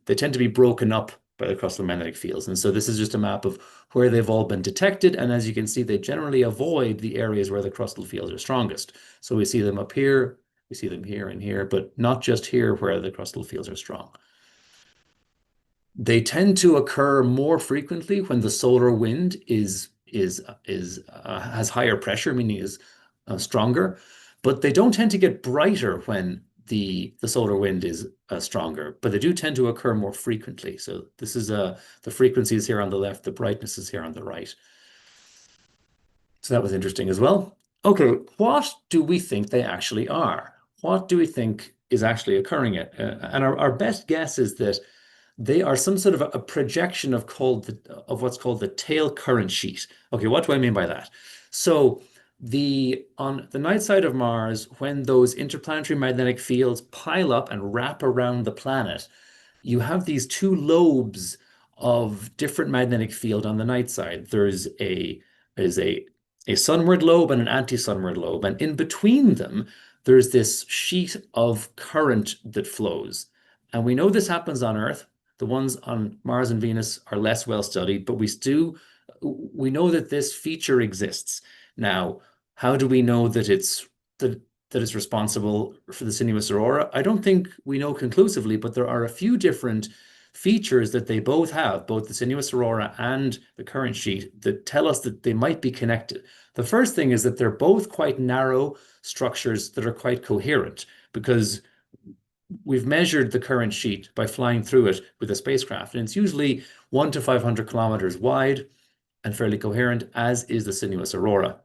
They tend to be broken up by the crustal magnetic fields. And so this is just a map of where they've all been detected. And as you can see, they generally avoid the areas where the crustal fields are strongest. So we see them up here, we see them here and here, but not just here where the crustal fields are strong. They tend to occur more frequently when the solar wind has higher pressure, meaning is stronger, but they don't tend to get brighter when the solar wind is stronger, but they do tend to occur more frequently. So this is the frequencies here on the left, the brightness is here on the right. So that was interesting as well. Okay, what do we think they actually are? What do we think is actually occurring? And our best guess is that they are some sort of a projection of what's called the tail current sheet. Okay, what do I mean by that? So on the night side of Mars, when those interplanetary magnetic fields pile up and wrap around the planet, you have these two lobes of different magnetic field on the night side. There's a sunward lobe and an anti-sunward lobe, and in between them, there's this sheet of current that flows. And we know this happens on Earth. The ones on Mars and Venus are less well studied, but we know that this feature exists. Now, how do we know that it's responsible for the sinuous aurora? I don't think we know conclusively, but there are a few different features that they both have, both the sinuous aurora and the current sheet, that tell us that they might be connected. The first thing is that they're both quite narrow structures that are quite coherent, because we've measured the current sheet by flying through it with a spacecraft, and it's usually 1 to 500 kilometers wide and fairly coherent, as is the sinuous aurora.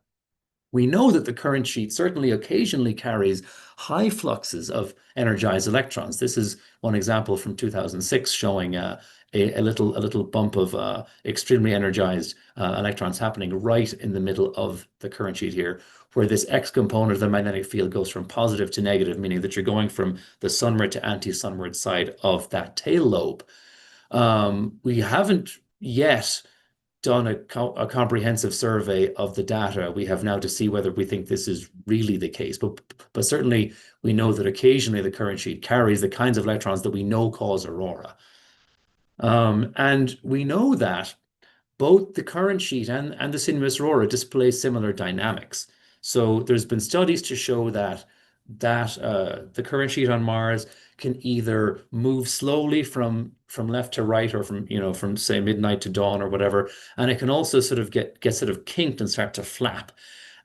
We know that the current sheet certainly occasionally carries high fluxes of energized electrons. This is one example from 2006 showing a little bump of extremely energized electrons happening right in the middle of the current sheet here, where this X component of the magnetic field goes from positive to negative, meaning that you're going from the sunward to anti-sunward side of that tail lobe. We haven't yet done a comprehensive survey of the data. We have now to see whether we think this is really the case. But certainly we know that occasionally the current sheet carries the kinds of electrons that we know cause aurora. And we know that both the current sheet and the sinuous aurora display similar dynamics. So there's been studies to show that the current sheet on Mars can either move slowly from left to right, or from say midnight to dawn or whatever, and it can also sort of get sort of kinked and start to flap.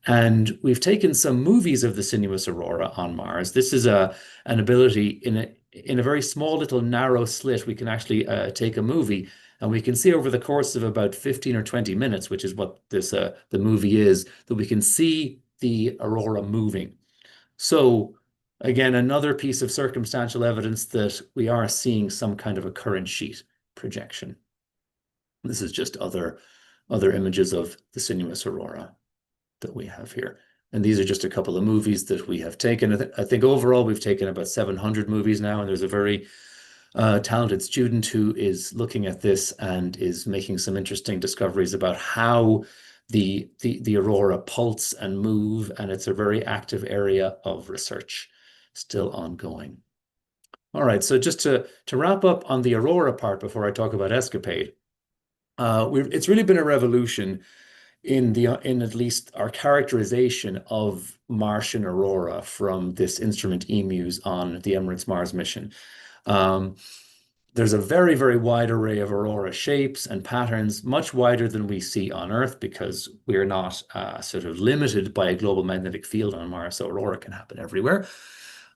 And we've taken some movies of the sinuous aurora on Mars. This is an ability in a very small little narrow slit. We can actually take a movie, and we can see over the course of about 15 or 20 minutes, which is what the movie is, that we can see the aurora moving. So again, another piece of circumstantial evidence that we are seeing some kind of a current sheet projection. This is just other images of the sinuous aurora that we have here. And these are just a couple of movies that we have taken. I think overall we've taken about 700 movies now, and there's a very talented student who is looking at this and is making some interesting discoveries about how the aurora pulse and move, and it's a very active area of research still ongoing. All right, so just to wrap up on the aurora part before I talk about ESCAPADE, it's really been a revolution in at least our characterization of Martian aurora from this instrument EMUS on the Emirates Mars mission. There's a very, very wide array of aurora shapes and patterns, much wider than we see on Earth because we're not sort of limited by a global magnetic field on Mars, so aurora can happen everywhere.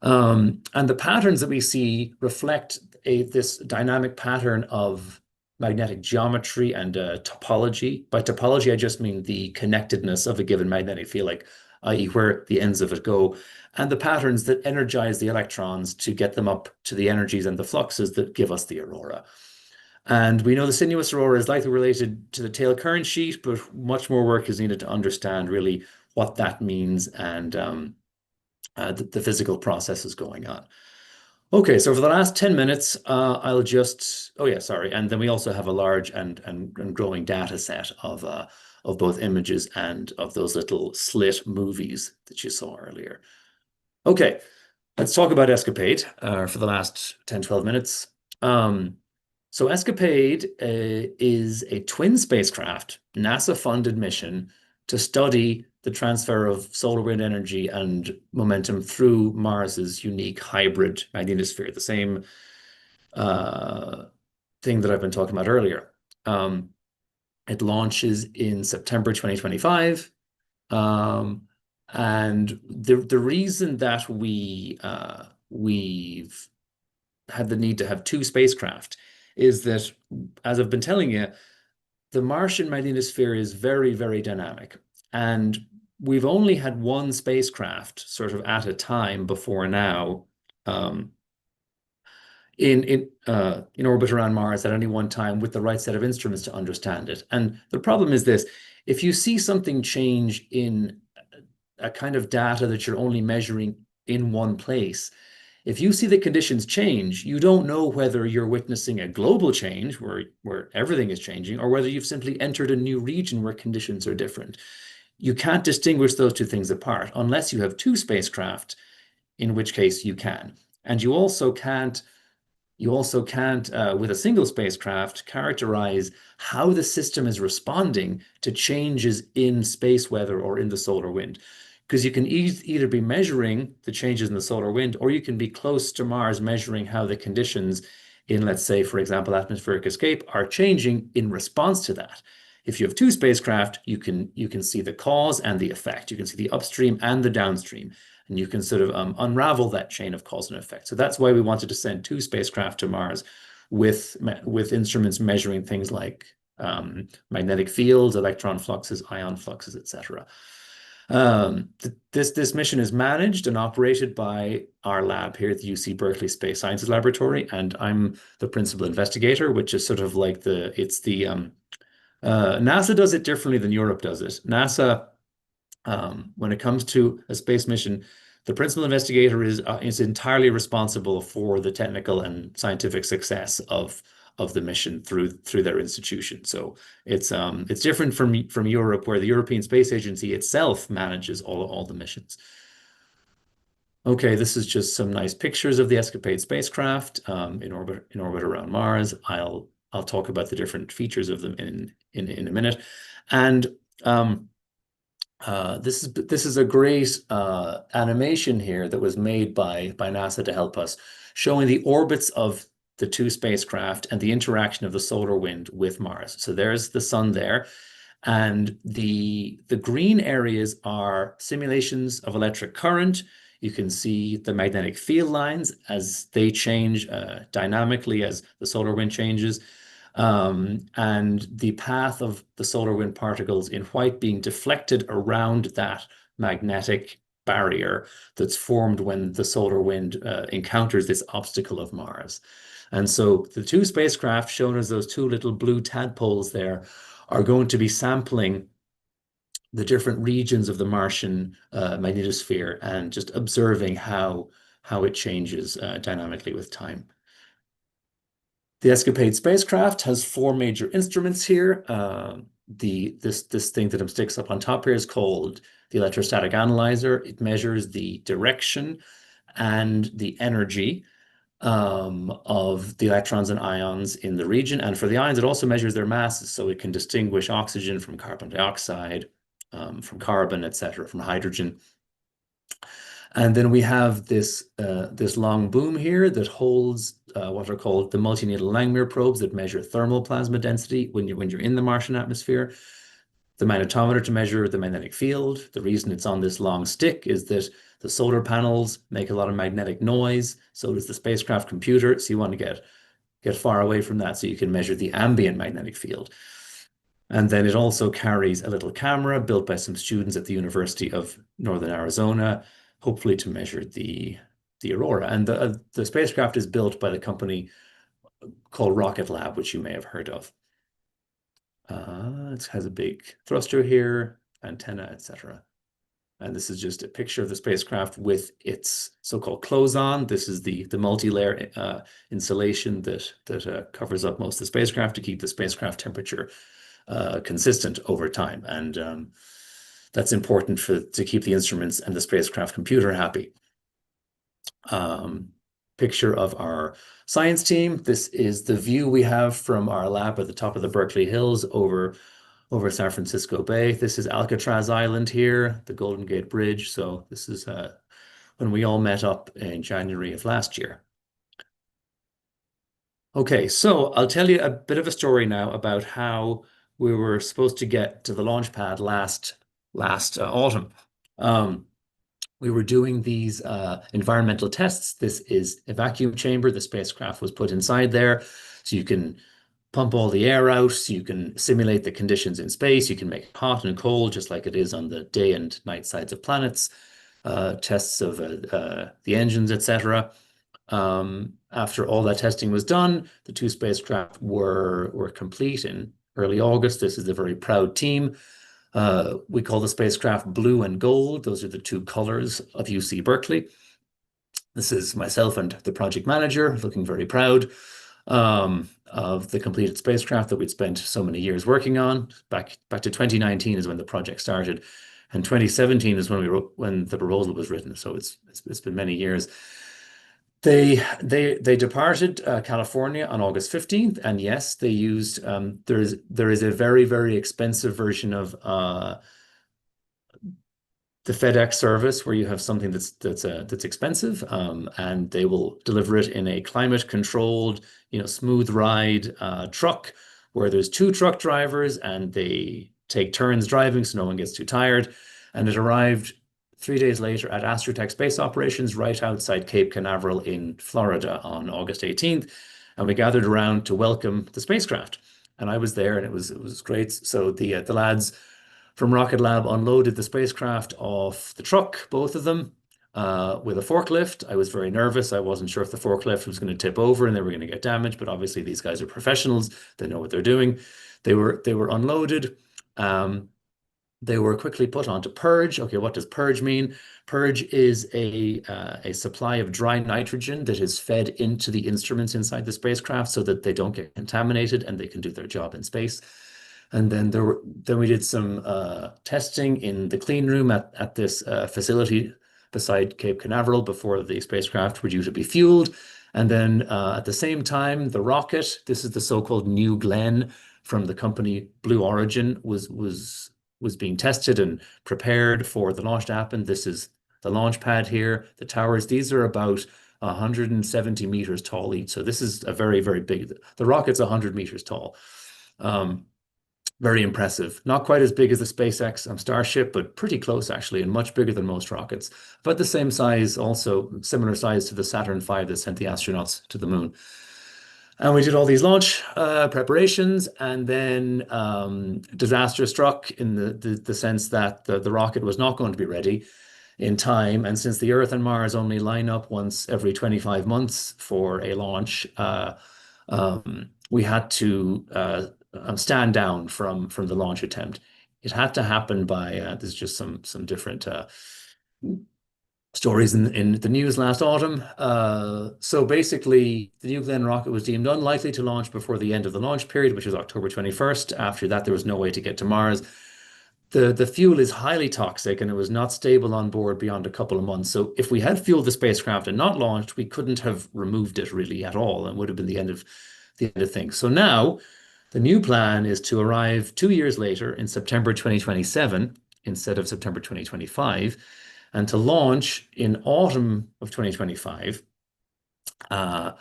And the patterns that we see reflect this dynamic pattern of magnetic geometry and topology. By topology, I just mean the connectedness of a given magnetic field, like i.e. where the ends of it go, and the patterns that energize the electrons to get them up to the energies and the fluxes that give us the aurora. And we know the sinuous aurora is likely related to the tail current sheet, but much more work is needed to understand really what that means and the physical processes going on. Okay, so for the last 10 minutes, I'll just, and then we also have a large and growing data set of both images and of those little slit movies that you saw earlier. Okay, let's talk about ESCAPADE for the last 10, 12 minutes. So ESCAPADE is a twin spacecraft, NASA-funded mission to study the transfer of solar wind energy and momentum through Mars's unique hybrid magnetosphere, the same thing that I've been talking about earlier. It launches in September 2025. And the reason that we've had the need to have two spacecraft is that, as I've been telling you, the Martian magnetosphere is very, very dynamic. And we've only had one spacecraft sort of at a time before now in orbit around Mars at any one time with the right set of instruments to understand it. And the problem is this: if you see something change in a kind of data that you're only measuring in one place, if you see the conditions change, you don't know whether you're witnessing a global change where everything is changing, or whether you've simply entered a new region where conditions are different. You can't distinguish those two things apart unless you have two spacecraft, in which case you can. And you also can't, with a single spacecraft, characterize how the system is responding to changes in space weather or in the solar wind. Because you can either be measuring the changes in the solar wind, or you can be close to Mars measuring how the conditions in, let's say, for example, atmospheric escape are changing in response to that. If you have two spacecraft, you can see the cause and the effect. You can see the upstream and the downstream, and you can sort of unravel that chain of cause and effect. So that's why we wanted to send two spacecraft to Mars with instruments measuring things like magnetic fields, electron fluxes, ion fluxes, etc. This mission is managed and operated by our lab here at the UC Berkeley Space Sciences Laboratory, and I'm the principal investigator, which is sort of like NASA does it differently than Europe does it. NASA, when it comes to a space mission, the principal investigator is entirely responsible for the technical and scientific success of the mission through their institution. So it's different from Europe, where the European Space Agency itself manages all the missions. Okay, this is just some nice pictures of the ESCAPADE spacecraft in orbit around Mars. I'll talk about the different features of them in a minute. And this is a great animation here that was made by NASA to help us, showing the orbits of the two spacecraft and the interaction of the solar wind with Mars. So there's the sun there, and the green areas are simulations of electric current. You can see the magnetic field lines as they change dynamically as the solar wind changes. And the path of the solar wind particles in white being deflected around that magnetic barrier that's formed when the solar wind encounters this obstacle of Mars. And so the two spacecraft shown as those two little blue tadpoles there are going to be sampling the different regions of the Martian magnetosphere and just observing how it changes dynamically with time. The ESCAPADE spacecraft has four major instruments here. This thing that sticks up on top here is called the electrostatic analyzer. It measures the direction and the energy of the electrons and ions in the region. And for the ions, it also measures their masses, so it can distinguish oxygen from carbon dioxide, from carbon, etc., from hydrogen. And then we have this long boom here that holds what are called the multi-needle Langmuir probes that measure thermal plasma density when you're in the Martian atmosphere. The magnetometer to measure the magnetic field. The reason it's on this long stick is that the solar panels make a lot of magnetic noise. So does the spacecraft computer. So you want to get far away from that so you can measure the ambient magnetic field. And then it also carries a little camera built by some students at the University of Northern Arizona, hopefully to measure the aurora. And the spacecraft is built by the company called Rocket Lab, which you may have heard of. It has a big thruster here, antenna, etc. And this is just a picture of the spacecraft with its so-called clothes on. This is the multi-layer insulation that covers up most of the spacecraft to keep the spacecraft temperature consistent over time. And that's important to keep the instruments and the spacecraft computer happy. Picture of our science team. This is the view we have from our lab at the top of the Berkeley Hills over San Francisco Bay. This is Alcatraz Island here, the Golden Gate Bridge. So this is when we all met up in January of last year. Okay, so I'll tell you a bit of a story now about how we were supposed to get to the launch pad last autumn. We were doing these environmental tests. This is a vacuum chamber. The spacecraft was put inside there. So you can pump all the air out. So you can simulate the conditions in space. You can make it hot and cold, just like it is on the day and night sides of planets. Tests of the engines, etc. After all that testing was done, the two spacecraft were complete in early August. This is a very proud team. We call the spacecraft blue and gold. Those are the two colors of UC Berkeley. This is myself and the project manager looking very proud of the completed spacecraft that we'd spent so many years working on. Back to 2019 is when the project started, and 2017 is when the proposal was written. So it's been many years. They departed California on August 15th, and yes, they used there is a very, very expensive version of the FedEx service where you have something that's expensive, and they will deliver it in a climate controlled, smooth ride truck where there's two truck drivers and they take turns driving so no one gets too tired. And it arrived 3 days later at Astrotech Space Operations right outside Cape Canaveral in Florida on August 18th. And we gathered around to welcome the spacecraft. And I was there and it was great. So the lads from Rocket Lab unloaded the spacecraft off the truck, both of them, with a forklift. I was very nervous. I wasn't sure if the forklift was going to tip over and they were going to get damaged, but obviously these guys are professionals. They know what they're doing. They were unloaded. They were quickly put onto purge. Okay, what does purge mean? Purge is a supply of dry nitrogen that is fed into the instruments inside the spacecraft so that they don't get contaminated and they can do their job in space. And then we did some testing in the clean room at this facility beside Cape Canaveral before the spacecraft were due to be fueled. And then at the same time, the rocket, this is the so-called New Glenn from the company Blue Origin, was being tested and prepared for the launch to happen. This is the launch pad here. The towers, these are about 170 meters tall each. So this is a very, very big, the rocket's 100 meters tall. Very impressive. Not quite as big as the SpaceX Starship, but pretty close actually, and much bigger than most rockets. But the same size, also similar size to the Saturn V that sent the astronauts to the moon. And we did all these launch preparations, and then disaster struck in the sense that the rocket was not going to be ready. in time. And since the Earth and Mars only line up once every 25 months for a launch, we had to stand down from the launch attempt. It had to happen by there's just some different stories in the news last autumn. So basically, the New Glenn rocket was deemed unlikely to launch before the end of the launch period, which was October 21st. After that, there was no way to get to Mars. The fuel is highly toxic and it was not stable on board beyond a couple of months. So if we had fueled the spacecraft and not launched, we couldn't have removed it really at all, and would have been the end of things. So now the new plan is to arrive 2 years later in September 2027 instead of September 2025, and to launch in autumn of 2025, no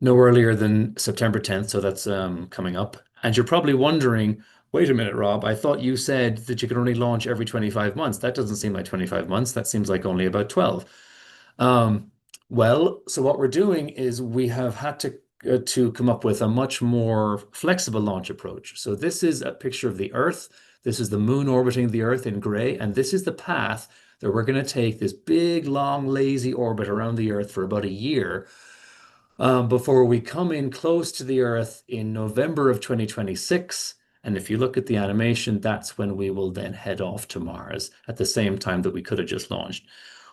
earlier than September 10th. So that's coming up. And you're probably wondering, wait a minute, Rob, I thought you said that you could only launch every 25 months. That doesn't seem like 25 months. That seems like only about 12. Well, so what we're doing is we have had to come up with a much more flexible launch approach. So this is a picture of the Earth. This is the moon orbiting the Earth in gray, and this is the path that we're going to take this big, long, lazy orbit around the Earth for about a year before we come in close to the Earth in November of 2026. And if you look at the animation, that's when we will then head off to Mars at the same time that we could have just launched.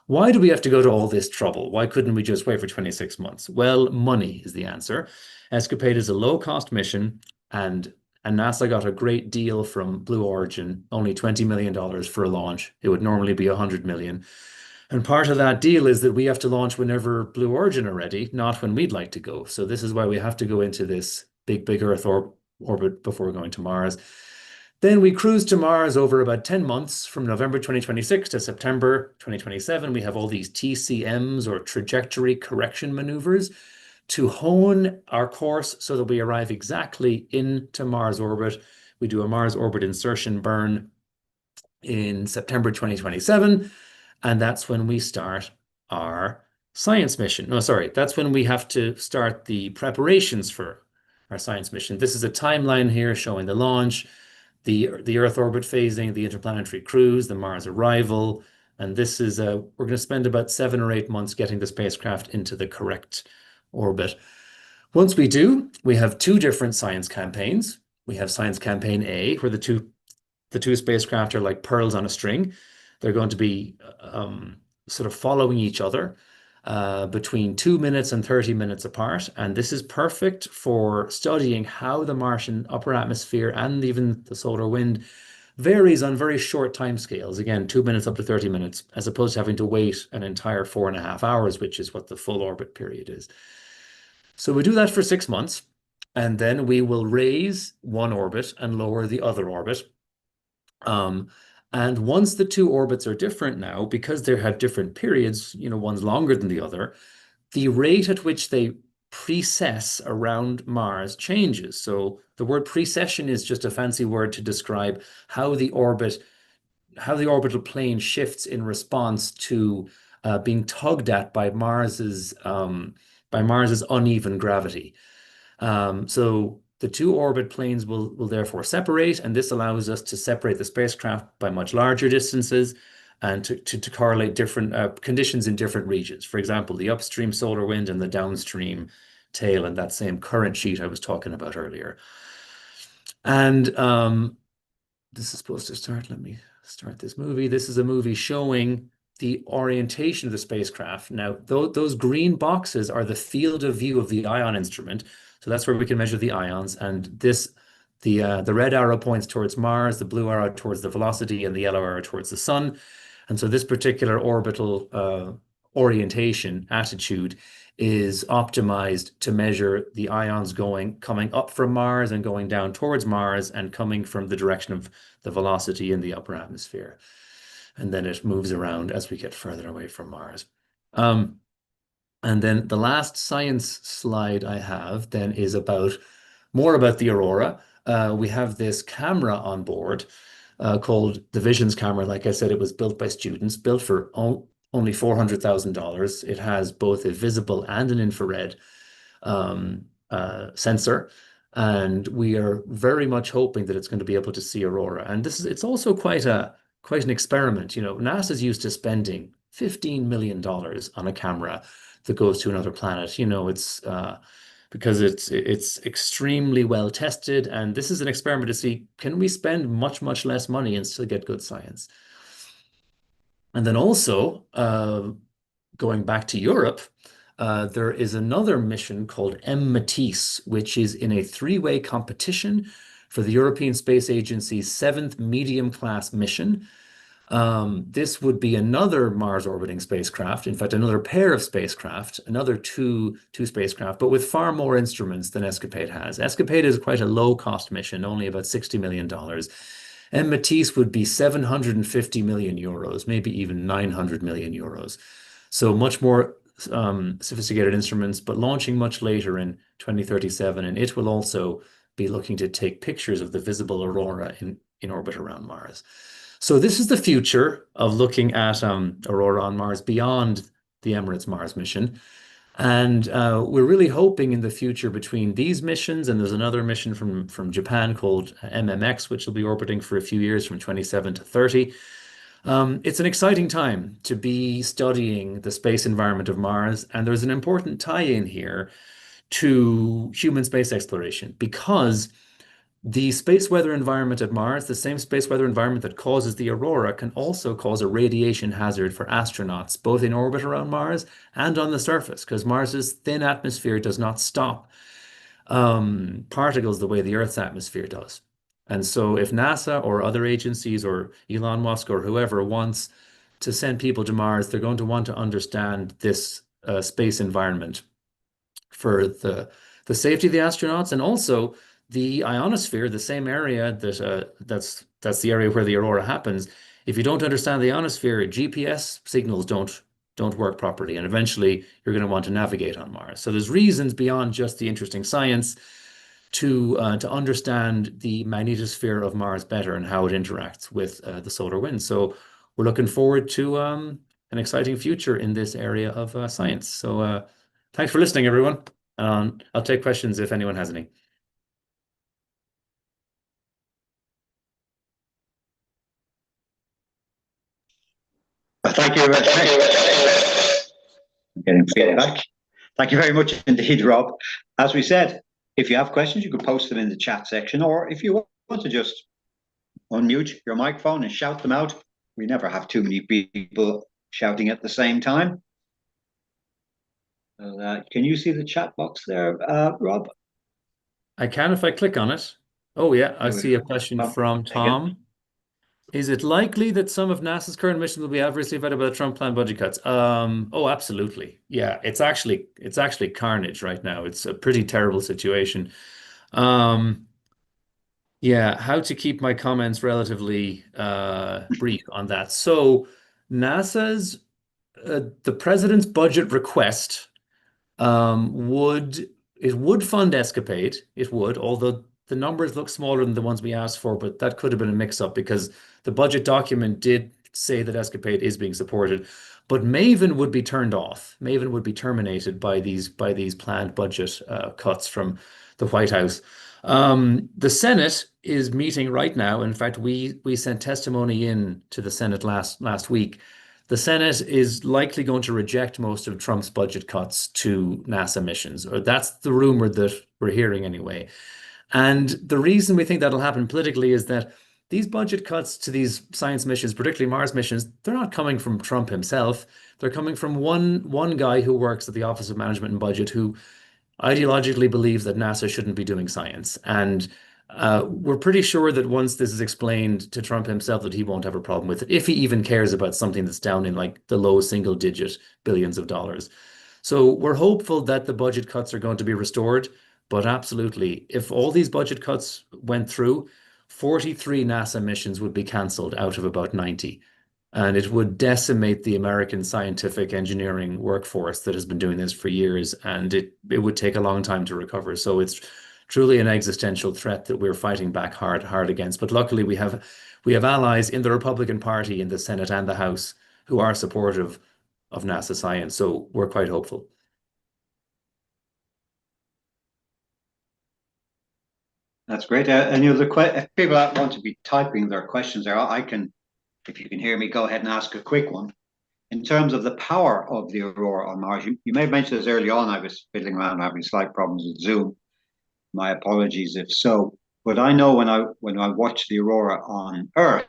Why do we have to go to all this trouble? Why couldn't we just wait for 26 months? Well, money is the answer. ESCAPADE is a low-cost mission, and NASA got a great deal from Blue Origin, only $20 million for a launch. It would normally be $100 million. And part of that deal is that we have to launch whenever Blue Origin are ready, not when we'd like to go. So this is why we have to go into this big Earth orbit before going to Mars. Then we cruise to Mars over about 10 months from November 2026 to September 2027. We have all these TCMs, or trajectory correction maneuvers, to hone our course so that we arrive exactly into Mars orbit. We do a Mars orbit insertion burn in September 2027, and that's when we start our science mission. No, sorry, that's when we have to start the preparations for our science mission. This is a timeline here showing the launch, the Earth orbit phasing, the interplanetary cruise, the Mars arrival, and this is we're going to spend about 7 or 8 months getting the spacecraft into the correct orbit. Once we do, we have 2 different science campaigns. We have Science Campaign A, where the two spacecraft are like pearls on a string. They're going to be sort of following each other between 2 minutes and 30 minutes apart. And this is perfect for studying how the Martian upper atmosphere and even the solar wind varies on very short time scales. Again, 2 minutes up to 30 minutes, as opposed to having to wait an entire 4.5 hours, which is what the full orbit period is. So we do that for 6 months, and then we will raise one orbit and lower the other orbit. And once the 2 orbits are different now, because they have different periods, one's longer than the other, the rate at which they precess around Mars changes. So the word precession is just a fancy word to describe how the orbital plane shifts in response to being tugged at by Mars's uneven gravity. So the 2 orbit planes will therefore separate, and this allows us to separate the spacecraft by much larger distances and to correlate different conditions in different regions. For example, the upstream solar wind and the downstream tail in that same current sheet I was talking about earlier. And this is supposed to start. Let me start this movie. This is a movie showing the orientation of the spacecraft. Now, those green boxes are the field of view of the ION instrument. So that's where we can measure the ions. And the red arrow points towards Mars, the blue arrow towards the velocity, and the yellow arrow towards the sun. And so this particular orbital orientation attitude is optimized to measure the ions coming up from Mars and going down towards Mars and coming from the direction of the velocity in the upper atmosphere. And then it moves around as we get further away from Mars. And then the last science slide I have then is more about the Aurora. We have this camera on board called the Visions camera. Like I said, it was built by students, built for only $400,000. It has both a visible and an infrared sensor. And we are very much hoping that it's going to be able to see Aurora. And it's also quite a quite an experiment. You know, NASA's used to spending $15 million on a camera that goes to another planet. You know, it's because it's extremely well tested, and this is an experiment to see, can we spend much less money and still get good science? And then also, going back to Europe, there is another mission called M-Matisse, which is in a three-way competition for the European Space Agency's seventh medium-class mission. This would be another Mars orbiting spacecraft, in fact, another pair of spacecraft, another two spacecraft, but with far more instruments than ESCAPADE has. ESCAPADE is quite a low-cost mission, only about $60 million. And Matisse would be 750 million euros, maybe even 900 million euros. So much more sophisticated instruments, but launching much later in 2037. And it will also be looking to take pictures of the visible aurora in orbit around Mars. So this is the future of looking at aurora on Mars beyond the Emirates Mars mission. And we're really hoping in the future between these missions, and there's another mission from Japan called MMX, which will be orbiting for a few years from 27 to 30. It's an exciting time to be studying the space environment of Mars, and there's an important tie-in here to human space exploration, because the space weather environment at Mars, the same space weather environment that causes the aurora, can also cause a radiation hazard for astronauts, both in orbit around Mars and on the surface, because Mars's thin atmosphere does not stop particles the way the Earth's atmosphere does. And so if NASA or other agencies or Elon Musk or whoever wants to send people to Mars, they're going to want to understand this space environment for the safety of the astronauts, and also the ionosphere, the same area that's the area where the aurora happens. If you don't understand the ionosphere, GPS signals don't work properly, and eventually you're going to want to navigate on Mars. So there's reasons beyond just the interesting science to understand the magnetosphere of Mars better and how it interacts with the solar wind. So we're looking forward to an exciting future in this area of science. So thanks for listening, everyone. I'll take questions if anyone has any. Thank you very much. Getting back. Thank you very much indeed, Rob. As we said, if you have questions, you can post them in the chat section, or if you want to just unmute your microphone and shout them out. We never have too many people shouting at the same time. Can you see the chat box there, Rob? I can if I click on it. Oh, yeah, I see a question from Tom. Is it likely that some of NASA's current missions will be adversely affected by the Trump planned budget cuts? Oh, absolutely. Yeah, it's actually carnage right now. It's a pretty terrible situation. Yeah, how to keep my comments relatively brief on that. So NASA's the president's budget request would fund ESCAPADE. It would, although the numbers look smaller than the ones we asked for, but that could have been a mix-up because the budget document did say that ESCAPADE is being supported. But MAVEN would be turned off. MAVEN would be terminated by these planned budget cuts from the White House. The Senate is meeting right now. In fact, we sent testimony in to the Senate last week. The Senate is likely going to reject most of Trump's budget cuts to NASA missions, or that's the rumor that we're hearing anyway. And the reason we think that'll happen politically is that these budget cuts to these science missions, particularly Mars missions, they're not coming from Trump himself. They're coming from one guy who works at the Office of Management and Budget who ideologically believes that NASA shouldn't be doing science. And we're pretty sure that once this is explained to Trump himself, that he won't have a problem with it, if he even cares about something that's down in like the low single-digit billions of dollars. So we're hopeful that the budget cuts are going to be restored. But absolutely, if all these budget cuts went through, 43 NASA missions would be cancelled out of about 90. And it would decimate the American scientific engineering workforce that has been doing this for years. And it would take a long time to recover. So it's truly an existential threat that we're fighting back hard against. But luckily, we have allies in the Republican Party, in the Senate and the House, who are supportive of NASA science. So we're quite hopeful. That's great. And if people that want to be typing their questions there, I can if you can hear me, go ahead and ask a quick one. In terms of the power of the aurora on Mars, you may have mentioned this early on. I was fiddling around having slight problems with Zoom. My apologies if so. But I know when I watch the aurora on Earth,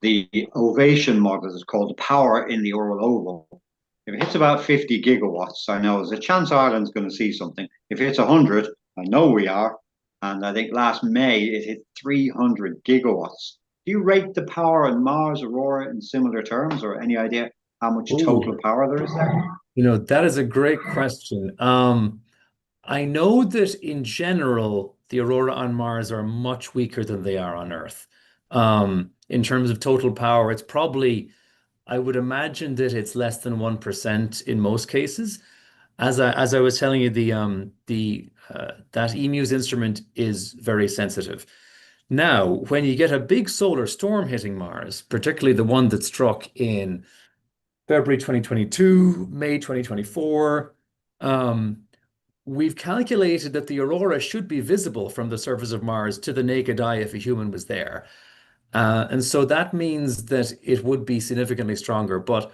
the ovation model is called the power in the auroral oval. If it hits about 50 gigawatts, I know there's a chance Ireland's going to see something. If it's 100, I know we are. And I think last May it hit 300 gigawatts. Do you rate the power on Mars aurora in similar terms, or any idea how much total Ooh, power there is there? that is a great question. I know that in general, the aurora on Mars are much weaker than they are on Earth. In terms of total power, it's probably, I would imagine that it's less than 1% in most cases. As I was telling you, that EMU's instrument is very sensitive. Now, when you get a big solar storm hitting Mars, particularly the one that struck in February 2022, May 2024, we've calculated that the aurora should be visible from the surface of Mars to the naked eye if a human was there. And so that means that it would be significantly stronger. But,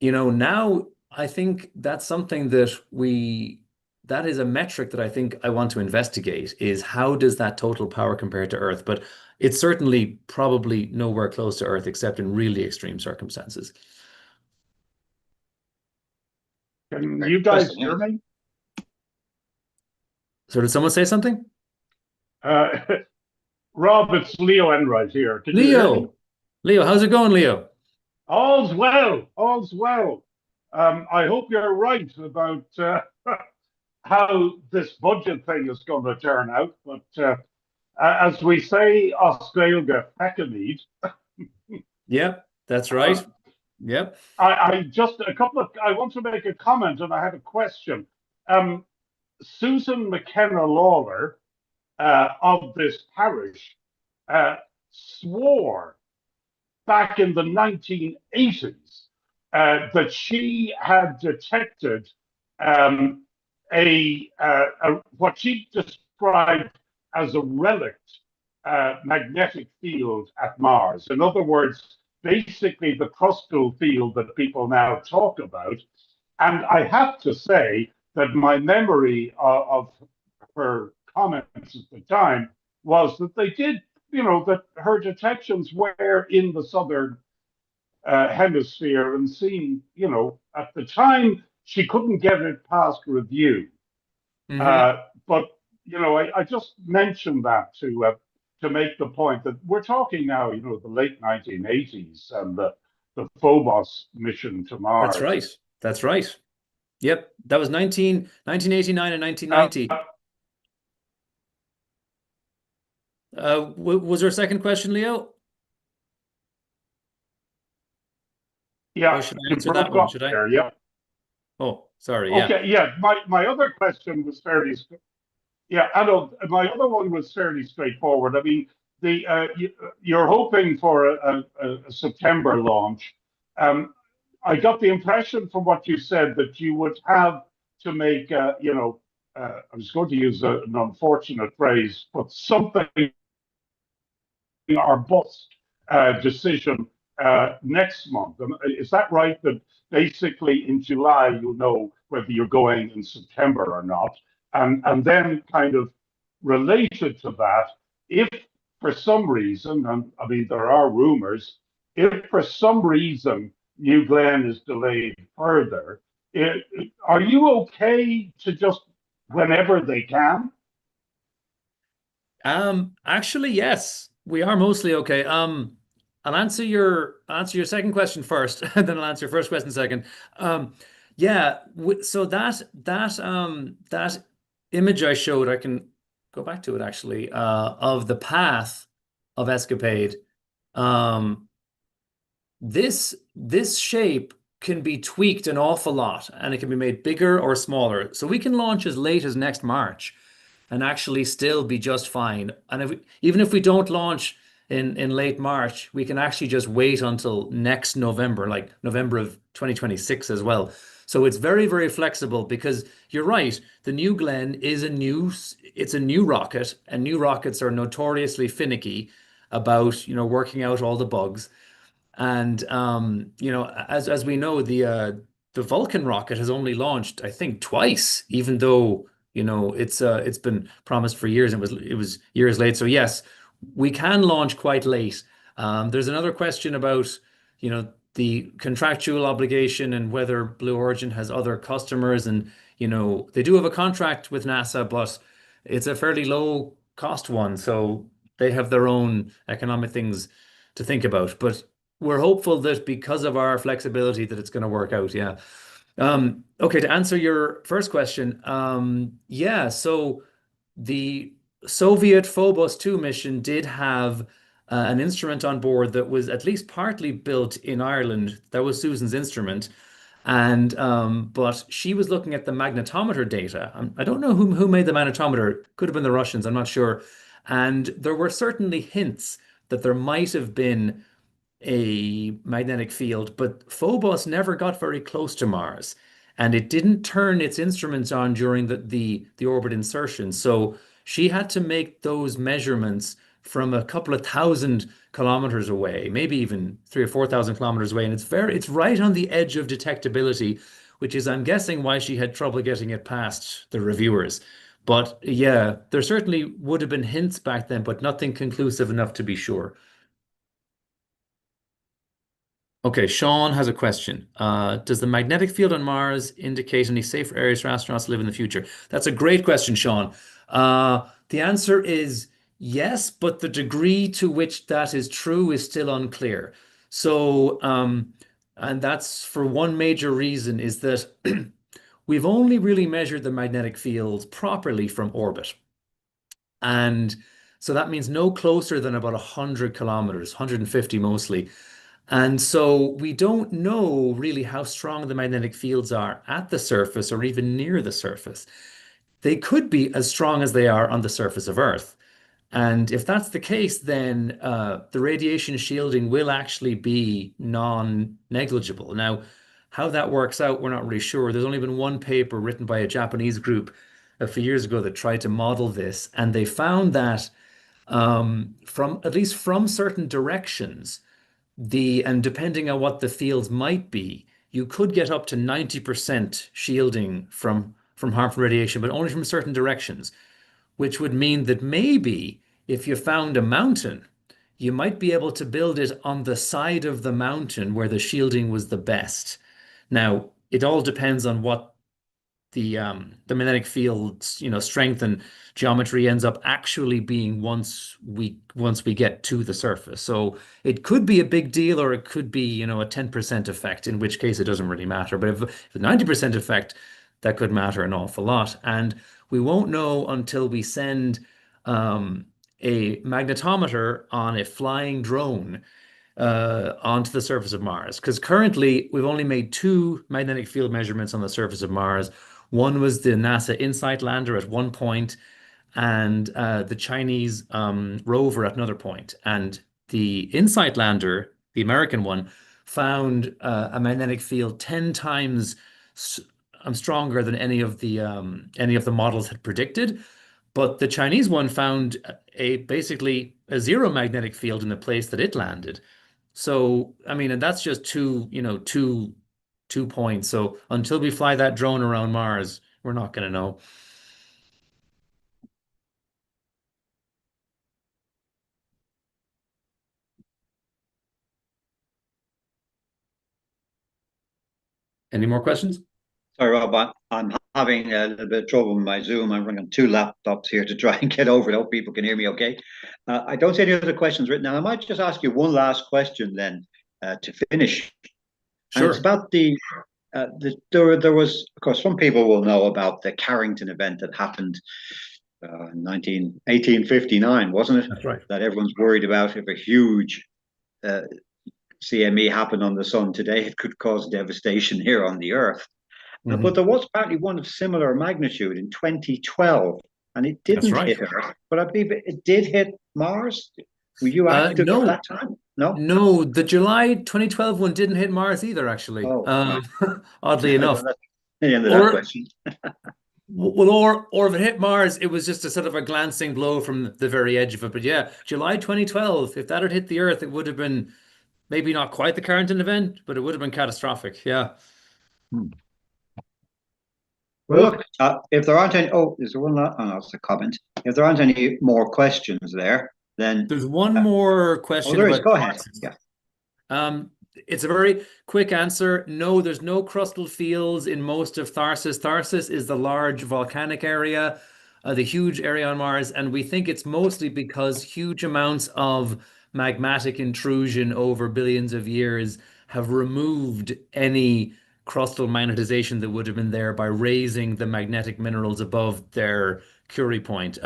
now I think that's something that is a metric that I think I want to investigate, is how does that total power compare to Earth? But it's certainly probably nowhere close to Earth except in really extreme circumstances. Can you guys hear me? So did someone say something? Uh, Rob, it's Leo Enright here. Can you hear me? Leo, how's it going, Leo? All's well, all's well. I hope you're right about how this budget thing is going to turn out. But as we say, Oscailga Peckmead. Yep, that's right. Yep. I want to make a comment, and I have a question. Susan McKenna Lawler of this parish swore back in the 1980s that she had detected what she described as a relict magnetic field at Mars. In other words, basically the crustal field that people now talk about. And I have to say that my memory of her comments at the time was that they did, that her detections were in the southern hemisphere and seen, at the time she couldn't get it past review. But, I just mentioned that to make the point that we're talking now, the late 1980s and the Phobos mission to Mars. That's right. That's right. Yep. That was 1989 and 1990. Was there a second question, Leo? Yeah. Or should I answer that one? Should I? There, yeah. Oh, sorry. Okay. Yeah. My other question was fairly. Yeah, I know. My other one was fairly straightforward. I mean, you're hoping for a September launch. I got the impression from what you said that you would have to make, I was going to use an unfortunate phrase, but something or bust decision next month. Is that right? That basically in July you'll know whether you're going in September or not, and then kind of related to that, if for some reason, and I mean there are rumors, if for some reason New Glenn is delayed further, are you okay to just whenever they can? Actually, yes, we are mostly okay. I'll answer your second question first, and then I'll answer your first question second. Yeah, so that image I showed, I can go back to it actually, of the path of Escapade. This shape can be tweaked an awful lot, and it can be made bigger or smaller. So we can launch as late as next March and actually still be just fine. And even if we don't launch in late March, we can actually just wait until next November, like November of 2026 as well. So it's very, very flexible, because you're right, the New Glenn is it's a new rocket, and new rockets are notoriously finicky about, working out all the bugs. And you know, as we know, the Vulcan rocket has only launched, I think, twice, even though, you know, it's been promised for years and it was years late. So yes, we can launch quite late. There's another question about, you know, the contractual obligation and whether Blue Origin has other customers, and you know, they do have a contract with NASA, but it's a fairly low cost one, so they have their own economic things to think about. But we're hopeful that because of our flexibility that it's going to work out. Yeah. Okay, to answer your first question, yeah, so the Soviet Phobos 2 mission did have an instrument on board that was at least partly built in Ireland. That was Susan's instrument. And but she was looking at the magnetometer data. I don't know who made the magnetometer. Could have been the Russians. I'm not sure. And there were certainly hints that there might have been a magnetic field, but Phobos never got very close to Mars, and it didn't turn its instruments on during the orbit insertion. So she had to make those measurements from a couple of thousand kilometers away, maybe even 3 or 4 thousand kilometers away, and it's right on the edge of detectability, which is, I'm guessing, why she had trouble getting it past the reviewers. But yeah, there certainly would have been hints back then, but nothing conclusive enough to be sure. Okay, Sean has a question. Does the magnetic field on Mars indicate any safer areas for astronauts to live in the future? That's a great question, Sean. The answer is yes, but the degree to which that is true is still unclear. So, and that's for one major reason, is that we've only really measured the magnetic field properly from orbit. And so that means no closer than about 100 kilometers, 150 mostly. And so we don't know really how strong the magnetic fields are at the surface or even near the surface. They could be as strong as they are on the surface of Earth. And if that's the case, then the radiation shielding will actually be non-negligible. Now, how that works out, we're not really sure. There's only been one paper written by a Japanese group a few years ago that tried to model this, and they found that from at least from certain directions, and depending on what the fields might be, you could get up to 90% shielding from harmful radiation, but only from certain directions, which would mean that maybe if you found a mountain, you might be able to build it on the side of the mountain where the shielding was the best. Now, it all depends on what the magnetic field's, you know, strength and geometry ends up actually being once we get to the surface. So it could be a big deal, or it could be, you know, a 10% effect, in which case it doesn't really matter. But if a 90% effect, that could matter an awful lot. And we won't know until we send a magnetometer on a flying drone onto the surface of Mars. Because currently we've only made two magnetic field measurements on the surface of Mars. One was the NASA InSight lander at one point, and the Chinese rover at another point. And the InSight lander, the American one, found a magnetic field 10 times stronger than any of the models had predicted. But the Chinese one found basically a zero magnetic field in the place that it landed. So, I mean, and that's just two points. So until we fly that drone around Mars, we're not going to know. Any more questions? Sorry, Rob, I'm having a little bit of trouble with my Zoom. I'm running on two laptops here to try and get over it. Hope people can hear me okay. I don't see any other questions written down. I might just ask you one last question then to finish. And it's Sure. about there was, of course, some people will know about the Carrington event that happened in 1859, wasn't it? That's right. That everyone's worried about. If a huge CME happened on the sun today, it could cause devastation here on the Earth. But there was apparently one of similar magnitude in 2012, and it That's didn't right. hit Earth, but I believe it did hit Mars. Were you active at No, that time? No? no, the July 2012 one didn't hit Mars either, actually. Oh, right. Oddly enough. That's the end of that Or question. well, or if it hit Mars, it was just a sort of a glancing blow from the very edge of it. But yeah, July 2012, if that had hit the Earth, it would have been Maybe not quite the Carrington event, but it would have been catastrophic. Yeah. Well, look, If there aren't any, oh, is there one? Oh, no, it's a comment. If there aren't any more questions there, then There's one more question there is. about Go ahead. Tarsus. Yeah. It's a very quick answer. No, there's no crustal fields in most of Tharsis. Tharsis is the large volcanic area, the huge area on Mars, and we think it's mostly because huge amounts of magmatic intrusion over billions of years have removed any crustal magnetization that would have been there by raising the magnetic minerals above their Curie point.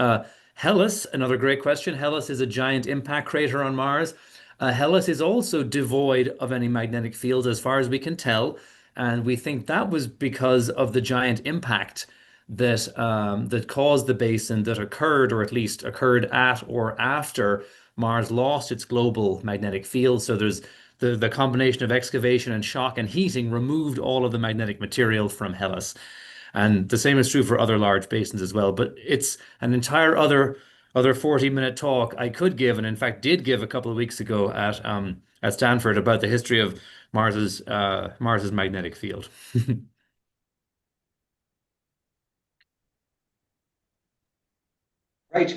Hellas, another great question. Hellas is a giant impact crater on Mars. Hellas is also devoid of any magnetic fields as far as we can tell, and we think that was because of the giant impact that caused the basin that occurred, or at least occurred at or after Mars lost its global magnetic field. So there's the combination of excavation and shock and heating removed all of the magnetic material from Hellas. And the same is true for other large basins as well. But it's an entire other 40-minute talk I could give, and in fact did give a couple of weeks ago at Stanford about the history of Mars's magnetic field. Great.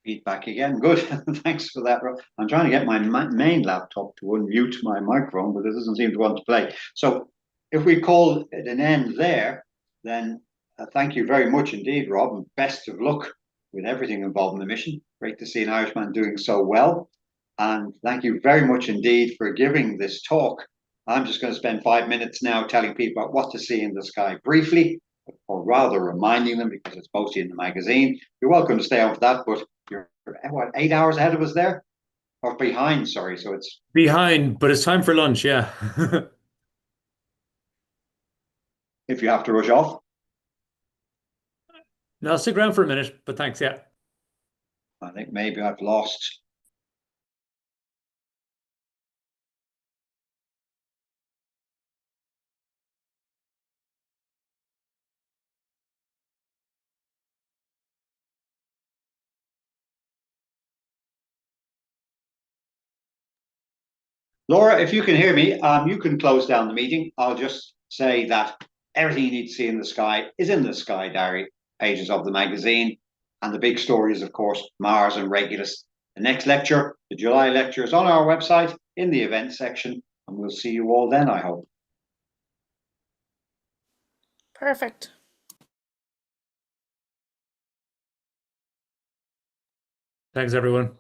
Feedback again. Good. Thanks for that. I'm trying to get my main laptop to unmute my microphone, but it doesn't seem to want to play. So if we call it an end there, then thank you very much indeed, Rob, and best of luck with everything involved in the mission. Great to see an Irishman doing so well. And thank you very much indeed for giving this talk. I'm just going to spend 5 minutes now telling people about what to see in the sky briefly, or rather reminding them, because it's posted in the magazine. You're welcome to stay on for that, but you're what, 8 hours ahead of us there? Or behind, sorry. So it's Behind, but it's time for lunch, yeah. if you have to rush off. No, I'll stick around for a minute, but thanks, yeah. I think maybe I've lost. Laura, if you can hear me, you can close down the meeting. I'll just say that everything you need to see in the sky is in the Sky Diary pages of the magazine. And the big story is, of course, Mars and Regulus. The next lecture, the July lecture, is on our website in the events section. And we'll see you all then, I hope. Perfect. Thanks, everyone.